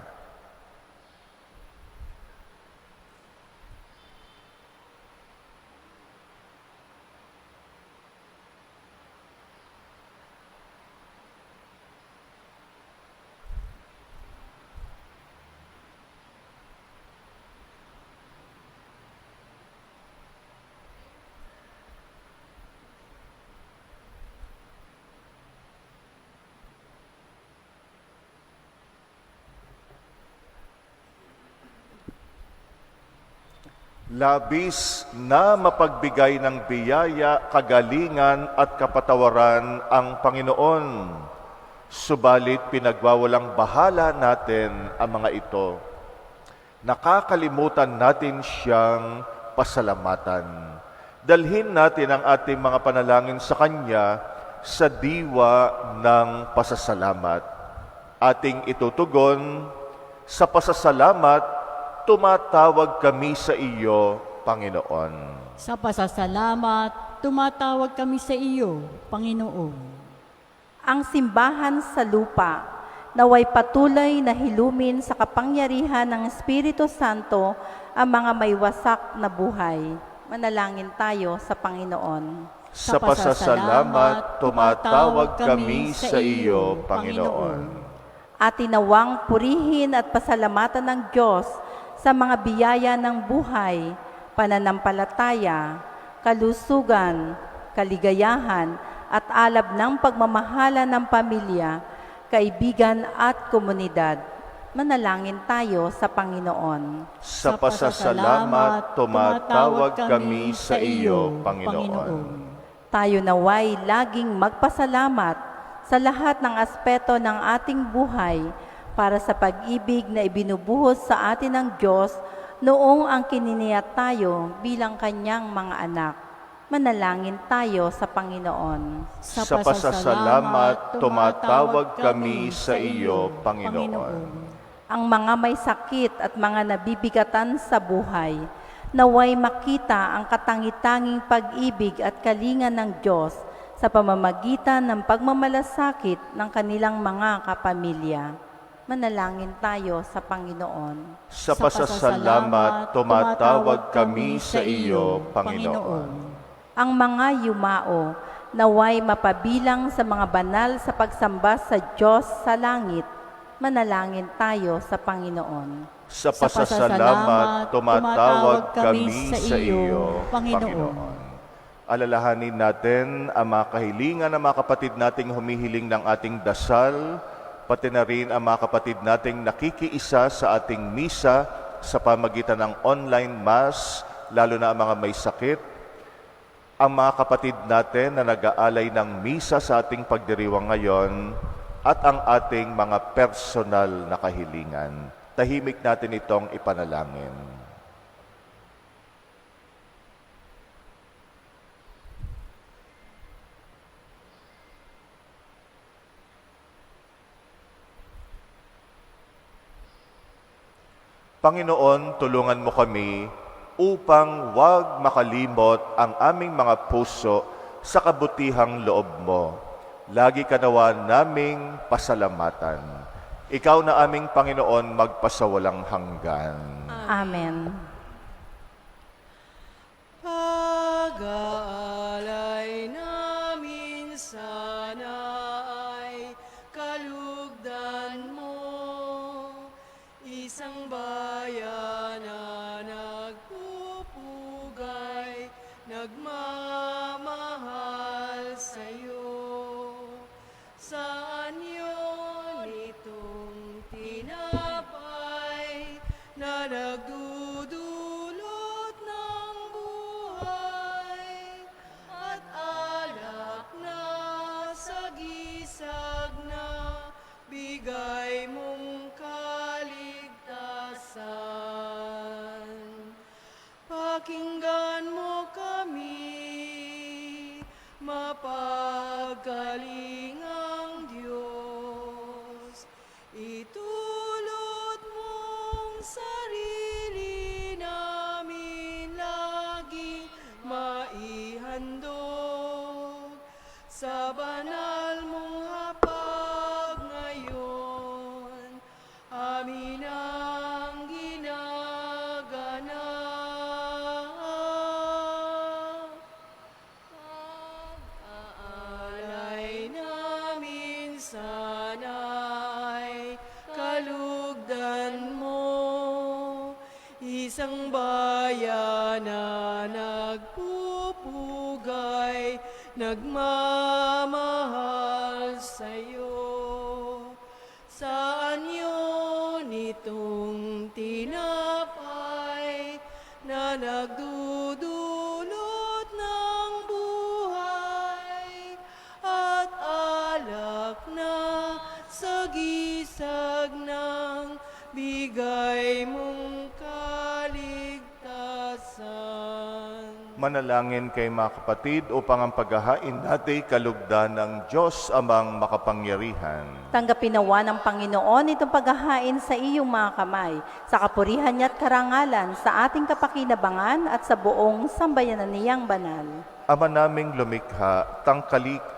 Labis na mapagbigay ng biyaya, kagalingan at kapatawaran ang Panginoon. Subalit pinagwawalang bahala natin ang mga ito. Nakakalimutan natin siyang pasalamatan. Dalhin natin ang ating mga panalangin sa Kanya sa diwa ng pasasalamat. Ating itutugon, sa pasasalamat, tumatawag kami sa iyo, Panginoon. Sa pasasalamat, tumatawag kami sa iyo, Panginoon. Ang simbahan sa lupa, naway patuloy na hilumin sa kapangyarihan ng Espiritu Santo ang mga may wasak na buhay. Manalangin tayo sa Panginoon. Sa pasasalamat, tumatawag kami sa iyo, Panginoon. Atin nawang purihin at pasalamatan ng Diyos sa mga biyaya ng buhay, pananampalataya, kalusugan, kaligayahan, at alab ng pagmamahala ng pamilya, kaibigan at komunidad. Manalangin tayo sa Panginoon. Sa pasasalamat, tumatawag kami sa iyo, Panginoon. Tayo naway laging magpasalamat sa lahat ng aspeto ng ating buhay, para sa pag-ibig na ibinubuhos sa atin ng Diyos noong ang kininiyat tayo bilang Kanyang mga anak. Manalangin tayo sa Panginoon. Sa pasasalamat, tumatawag kami sa iyo, Panginoon. Ang mga may sakit at mga nabibigatan sa buhay, naway makita ang katangi-tanging pag-ibig at kalinga ng Diyos sa pamamagitan ng pagmamalasakit ng kanilang mga kapamilya. Manalangin tayo sa Panginoon. Sa pasasalamat, tumatawag kami sa iyo, Panginoon. Ang mga yumao, naway mapabilang sa mga banal sa pagsamba sa Diyos sa langit. Manalangin tayo sa Panginoon. Sa pasasalamat, tumatawag kami sa iyo, Panginoon. Alalahanin natin ang mga kahilingan ng mga kapatid nating humihiling ng ating dasal, pati na rin ang mga kapatid nating nakikiisa sa ating misa sa pamagitan ng online mass, lalo na ang mga may sakit, ang mga kapatid natin na nag-aalay ng misa sa ating pagdiriwang ngayon, at ang ating mga personal na kahilingan. Tahimik natin itong ipanalangin. Panginoon, tulungan mo kami upang huwag makalimot ang aming mga puso sa kabutihang loob mo. Lagi ka nawa naming pasalamatan. Ikaw na aming Panginoon magpasawalang hanggan. Amen. Pag-aalay namin sana ay kalugdan mo, isang bayan na nagpupugay, nagmamahal sa'yo. Saan yun itong tinapay na nagdudulot ng buhay at alak na sagisag na bigay mong kaligtasan? sa banal mong hapag ngayon, amin ang ginaganap. Pag-aalay namin sana'y kalugdan mo, isang bayan na nagpupugay, nagmamahal sa'yo. Saan yun itong tinapay na nagdudulot ng buhay at alak na sagisag ng bigay mong kaligtasan. Manalangin kay mga kapatid upang ang paghahain natin kalugdan ng Diyos amang makapangyarihan. Tanggapin nawa ng Panginoon itong paghahain sa iyong mga kamay, sa kapurihan niya at karangalan, sa ating kapakinabangan at sa buong sambayanan niyang banal. Ama naming lumikha,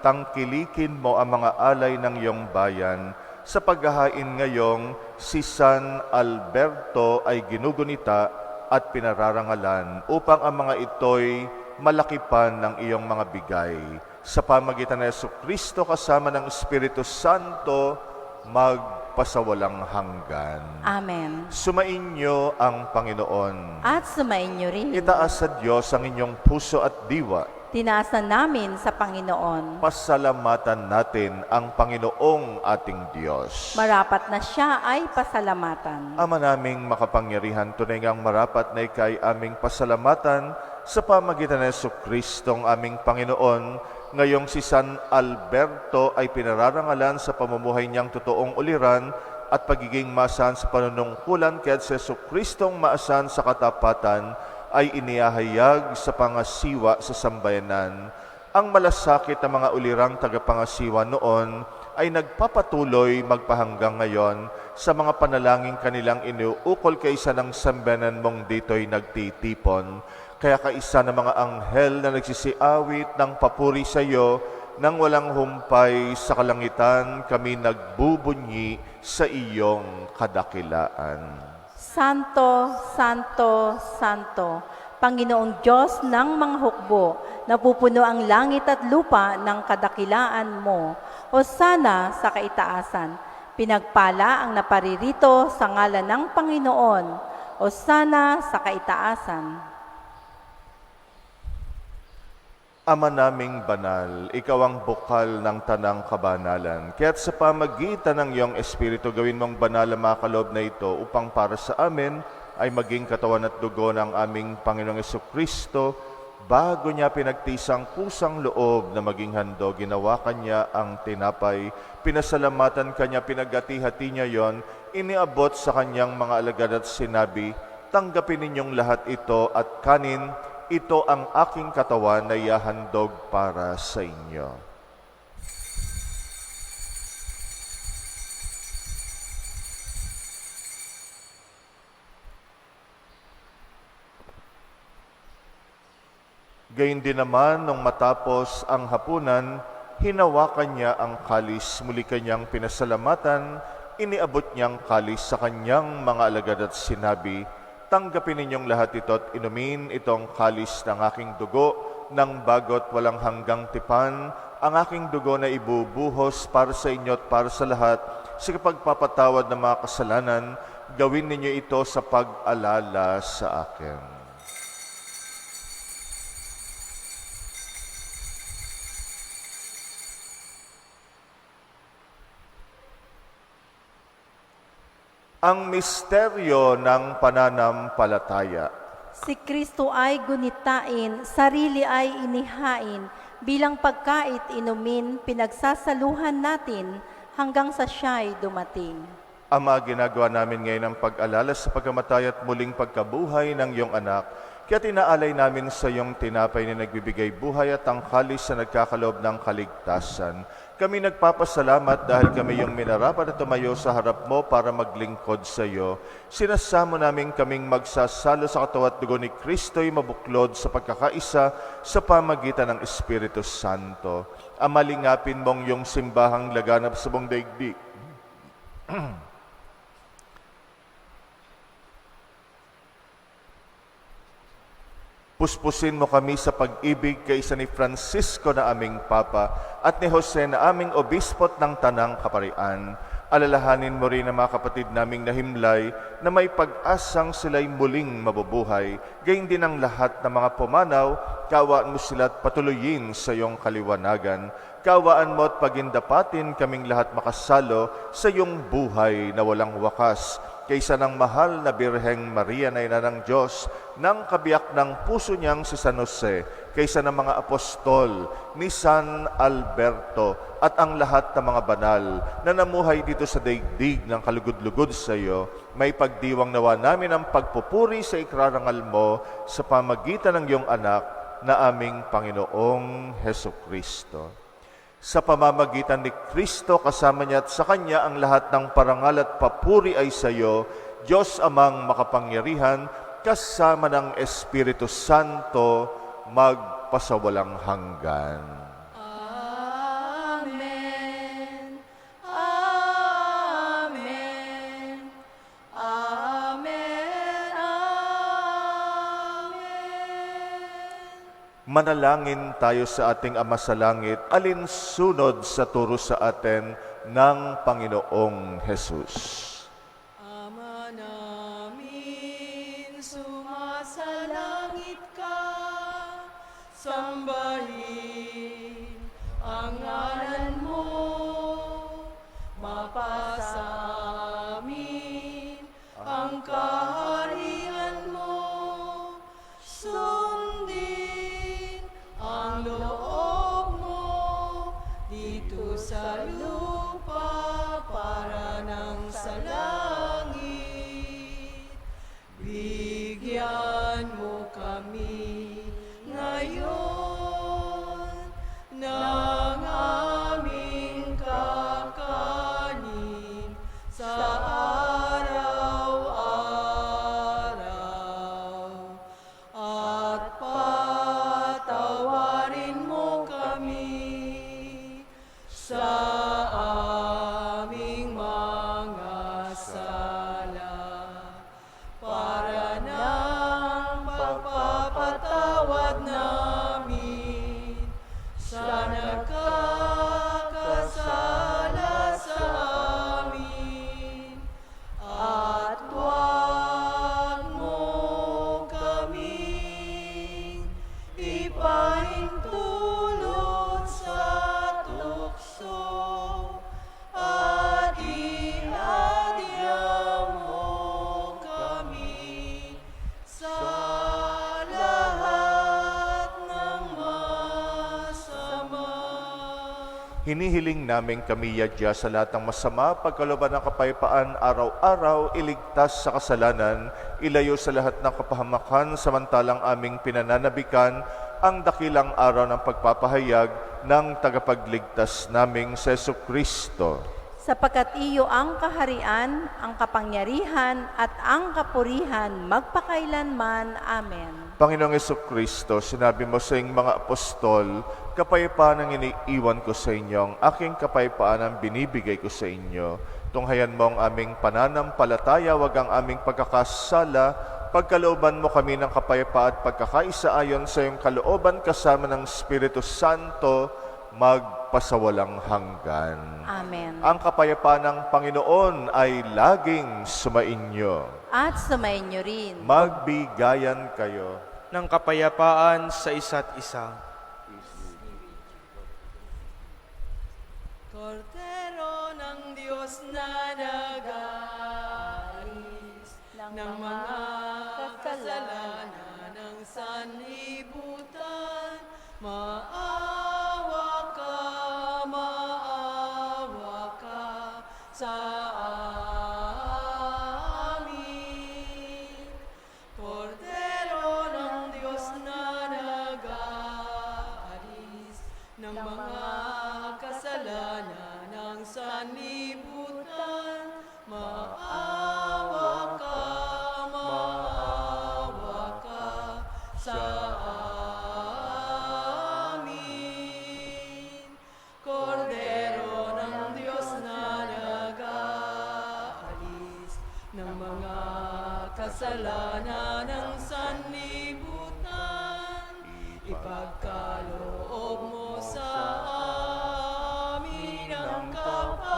tangkilikin mo ang mga alay ng iyong bayan. Sa paghahain ngayong si San Alberto ay ginugunita at pinararangalan upang ang mga ito'y malakipan ng iyong mga bigay. Sa pamagitan ng Jesucristo kasama ng Espiritu Santo, magpasawalang hanggan. Amen. Sumainyo ang Panginoon. At sumainyo rin. Itaas sa Diyos ang inyong puso at diwa. Tinaasan namin sa Panginoon. Pasalamatan natin ang Panginoong ating Diyos. Marapat na siya ay pasalamatan. Ama naming makapangyarihan, tunay ngang marapat na ikay aming pasalamatan sa pamagitan ng Jesucristong aming Panginoon. Ngayong si San Alberto ay pinararangalan sa pamumuhay niyang totoong uliran at pagiging maasahan sa panunungkulan, kaya't si Jesucristong maasahan sa katapatan ay inihahayag sa pangasiwa sa sambayanan. Ang malasakit ng mga ulirang tagapangasiwa noon ay nagpapatuloy magpahanggang ngayon sa mga panalangin kanilang inuukol kaisa ng sambayanan mong dito'y nagtitipon. Kaya kaisa ng mga anghel na nagsisiawit ng papuri sa iyo, nang walang humpay sa kalangitan, kami nagbubunyi sa iyong kadakilaan. Santo, Santo, Santo, Panginoong Diyos ng mga hukbo, napupuno ang langit at lupa ng kadakilaan mo. Hosana sa kaitaasan, pinagpala ang naparirito sa ngalan ng Panginoon. Hosana sa kaitaasan. Ama naming banal, ikaw ang bukal ng tanang kabanalan. Kaya't sa pamagitan ng iyong Espiritu, gawin mong banal ang mga kaloob na ito upang para sa amin ay maging katawan at dugo ng aming Panginoong Jesucristo. Bago niya pinagtisang kusang loob na maging handog, ginawa kanya ang tinapay, pinasalamatan kanya, pinagati-hati niya yon, iniabot sa kanyang mga alagad at sinabi, tanggapin ninyong lahat ito at kanin, ito ang aking katawan na ihahandog para sa inyo. Gayun din naman, nung matapos ang hapunan, hinawakan niya ang kalis, muli kanyang pinasalamatan, iniabot niyang kalis sa kanyang mga alagad at sinabi, tanggapin ninyong lahat ito at inumin itong kalis ng aking dugo ng bagot walang hanggang tipan, ang aking dugo na ibubuhos para sa inyo at para sa lahat sa pagpapatawad ng mga kasalanan. Gawin ninyo ito sa pag-alala sa akin. Ang misteryo ng pananampalataya. Si Kristo ay gunitain, sarili ay inihain, bilang pagkait inumin, pinagsasaluhan natin hanggang sa siya'y dumating. Ama, ginagawa namin ngayon ang pag-alala sa pagkamatay at muling pagkabuhay ng iyong anak. Kaya tinaalay namin sa iyong tinapay na nagbibigay buhay at ang kalis na nagkakaloob ng kaligtasan. Kami nagpapasalamat dahil kami yung minarapat na tumayo sa harap mo para maglingkod sa iyo. Sinasamo namin kaming magsasalo sa katawan at dugo ni Kristo'y mabuklod sa pagkakaisa sa pamagitan ng Espiritu Santo. Amalingapin mong yung simbahang laganap sa buong daigdig. Puspusin mo kami sa pag-ibig kaysa ni Francisco na aming Papa at ni Jose na aming Obispot ng Tanang Kaparian. Alalahanin mo rin ang mga kapatid naming nahimlay na may pag-asang sila'y muling mabubuhay. Gayun din ang lahat ng mga pumanaw, kaawaan mo sila at patuloyin sa iyong kaliwanagan. Kaawaan mo at pagindapatin kaming lahat makasalo sa iyong buhay na walang wakas. Kaysa ng mahal na Birheng Maria na ina ng Diyos, ng kabiyak ng puso niyang si San Jose, kaysa ng mga apostol ni San Alberto at ang lahat ng mga banal na namuhay dito sa daigdig ng kalugod-lugod sa iyo, may pagdiwang nawa namin ang pagpupuri sa ikrarangal mo sa pamagitan ng iyong anak na aming Panginoong Heso Kristo. Sa pamamagitan ni Kristo, kasama niya at sa Kanya ang lahat ng parangal at papuri ay sa iyo, Diyos Amang makapangyarihan, kasama ng Espiritu Santo, magpasawalang hanggan. Amen. Amen. Amen. Amen. Manalangin tayo sa ating Ama sa Langit, alinsunod sa turo sa atin ng Panginoong Jesus. Ama namin, sumasalangit ka, sambahin ang ngalan mo, mapasa amin ang kaharian mo, sundin ang loob mo dito sa lupa para nang sa langit. Bigyan mo kami ngayon ng aming kakanin sa araw-araw. At patawarin mo kami sa aming mga sala, para ng pagpapatawad namin sa nagkakasala sa amin. At huwag mo kaming ipahintulot sa tukso, at iadya mo kami sa lahat ng masama. Hinihiling namin kami yadya sa lahat ng masama, pagkalooban ng kapayapaan araw-araw, iligtas sa kasalanan, ilayo sa lahat ng kapahamakan, samantalang aming pinananabikan ang dakilang araw ng pagpapahayag ng tagapagligtas naming si Jesu Kristo. Sapagkat iyo ang kaharian, ang kapangyarihan, at ang kapurihan magpakailanman. Amen. Panginoong Jesu Kristo, sinabi mo sa iyong mga apostol, kapayapaan ang iniiwan ko sa inyo, ang aking kapayapaan ang binibigay ko sa inyo. Tunghayan mo ang aming pananampalataya, wag ang aming pagkakasala, pagkalooban mo kami ng kapayapaan at pagkakaisa ayon sa iyong kalooban kasama ng Espiritu Santo, magpasawalang hanggan. Amen. Ang kapayapaan ng Panginoon ay laging sumainyo. At sumainyo rin. Magbigayan kayo. ng kapayapaan sa isa't isa. Kordero ng Diyos na nag-aalis ng mga kasalanan ng sanlibutan, maawa ka sa amin. Kordero ng Diyos na nag-aalis ng mga kasalanan sanlibutan, maawa ka sa amin. Kordero ng Diyos na nag-aalis ng mga kasalanan ng sanlibutan, ipagkaloob mo sa amin ang kapayapaan.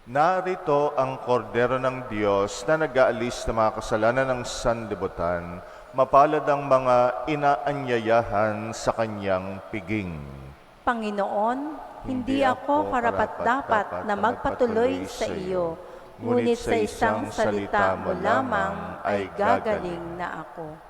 Narito ang kordero ng Diyos na nag-aalis ng mga kasalanan ng sanlibutan. Mapalad ang mga inaanyayahan sa kanyang piging. Panginoon, hindi ako karapat-dapat na magpatuloy sa iyo, ngunit sa isang salita mo lamang ay gagaling na ako.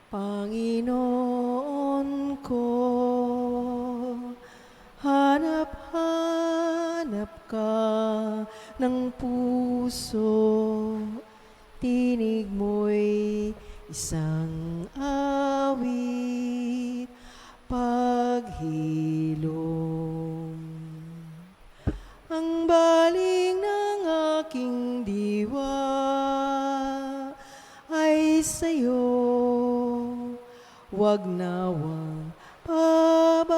Panginoon ko, hanap-hanap ka ng puso, tinig mo'y isang awit, paghilom. Ang baling ng aking diwa ay sa'yo, wag nawang pababayaan,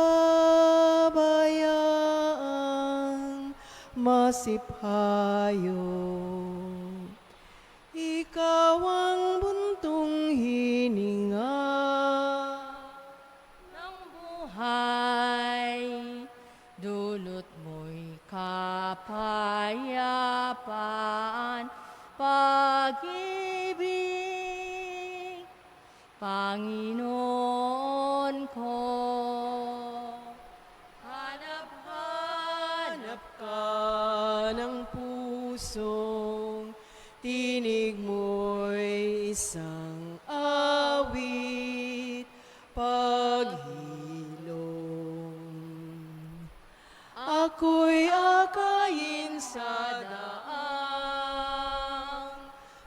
masipayo. Ikaw ang buntong hininga ng buhay, dulot mo'y kapayapaan, pag-ibig, Panginoon ko. Hanap-hanap ka ng pusong tinig mo'y isang awit, paghilom. Ako'y akayin sa daang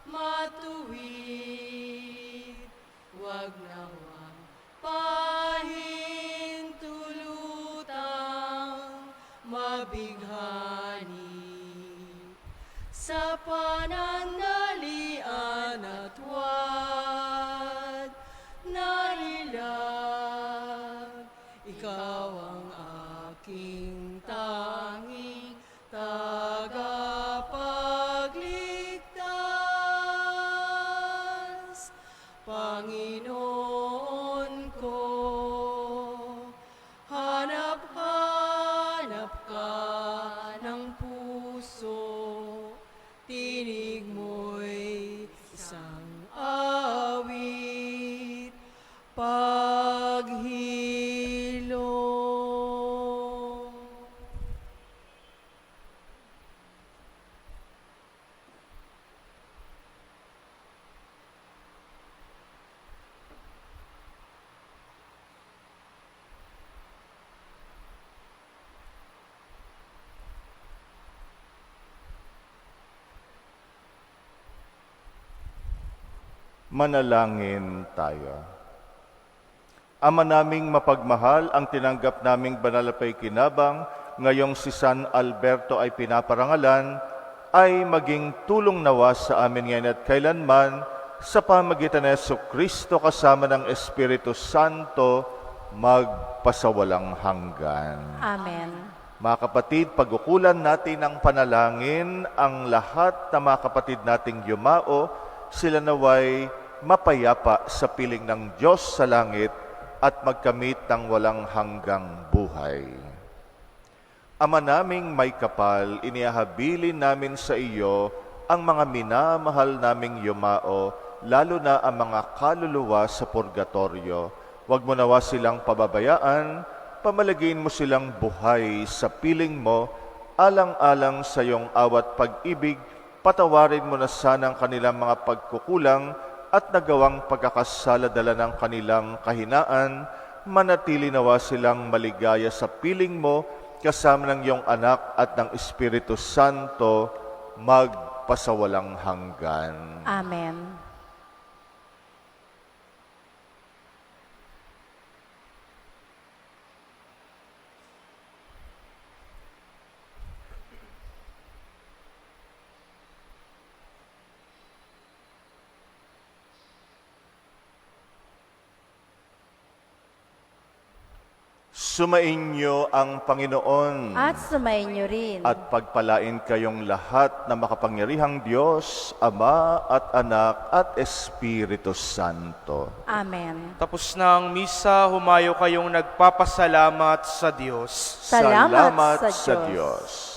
matuwid, wag nawang pahintulutang mabighani sa panandalian at wag nalilag. Ikaw ang aking tanging tagapagligtas, Panginoon ko. Hanap-hanap ka ng puso, tinig mo'y isang awit, paghilom. Manalangin tayo. Ama naming mapagmahal, ang tinanggap naming banal na paikinabang, ngayong si San Alberto ay pinaparangalan, ay maging tulong nawa sa amin ngayon at kailanman, sa pamagitan ng Jesucristo kasama ng Espiritu Santo, magpasawalang hanggan. Amen. Mga kapatid, pag-ukulan natin ng panalangin, ang lahat na mga kapatid nating yumao, sila naway mapayapa sa piling ng Diyos sa langit at magkamit ng walang hanggang buhay. Ama naming may kapal, iniahabilin namin sa iyo ang mga minamahal naming yumao, lalo na ang mga kaluluwa sa purgatorio. Huwag mo nawa silang pababayaan, pamalagin mo silang buhay sa piling mo, alang-alang sa iyong awat pag-ibig, patawarin mo na sana ang kanilang mga pagkukulang at nagawang pagkakasala dala ng kanilang kahinaan, manatili nawa silang maligaya sa piling mo, kasama ng iyong anak at ng Espiritu Santo, magpasawalang hanggan. Amen. Sumainyo ang Panginoon At sumainyo rin. at pagpalain kayong lahat na makapangyarihang Diyos, Ama at Anak at Espiritu Santo. Amen. Tapos na ang misa, humayo kayong nagpapasalamat sa Diyos. Salamat sa sa Diyos. Diyos.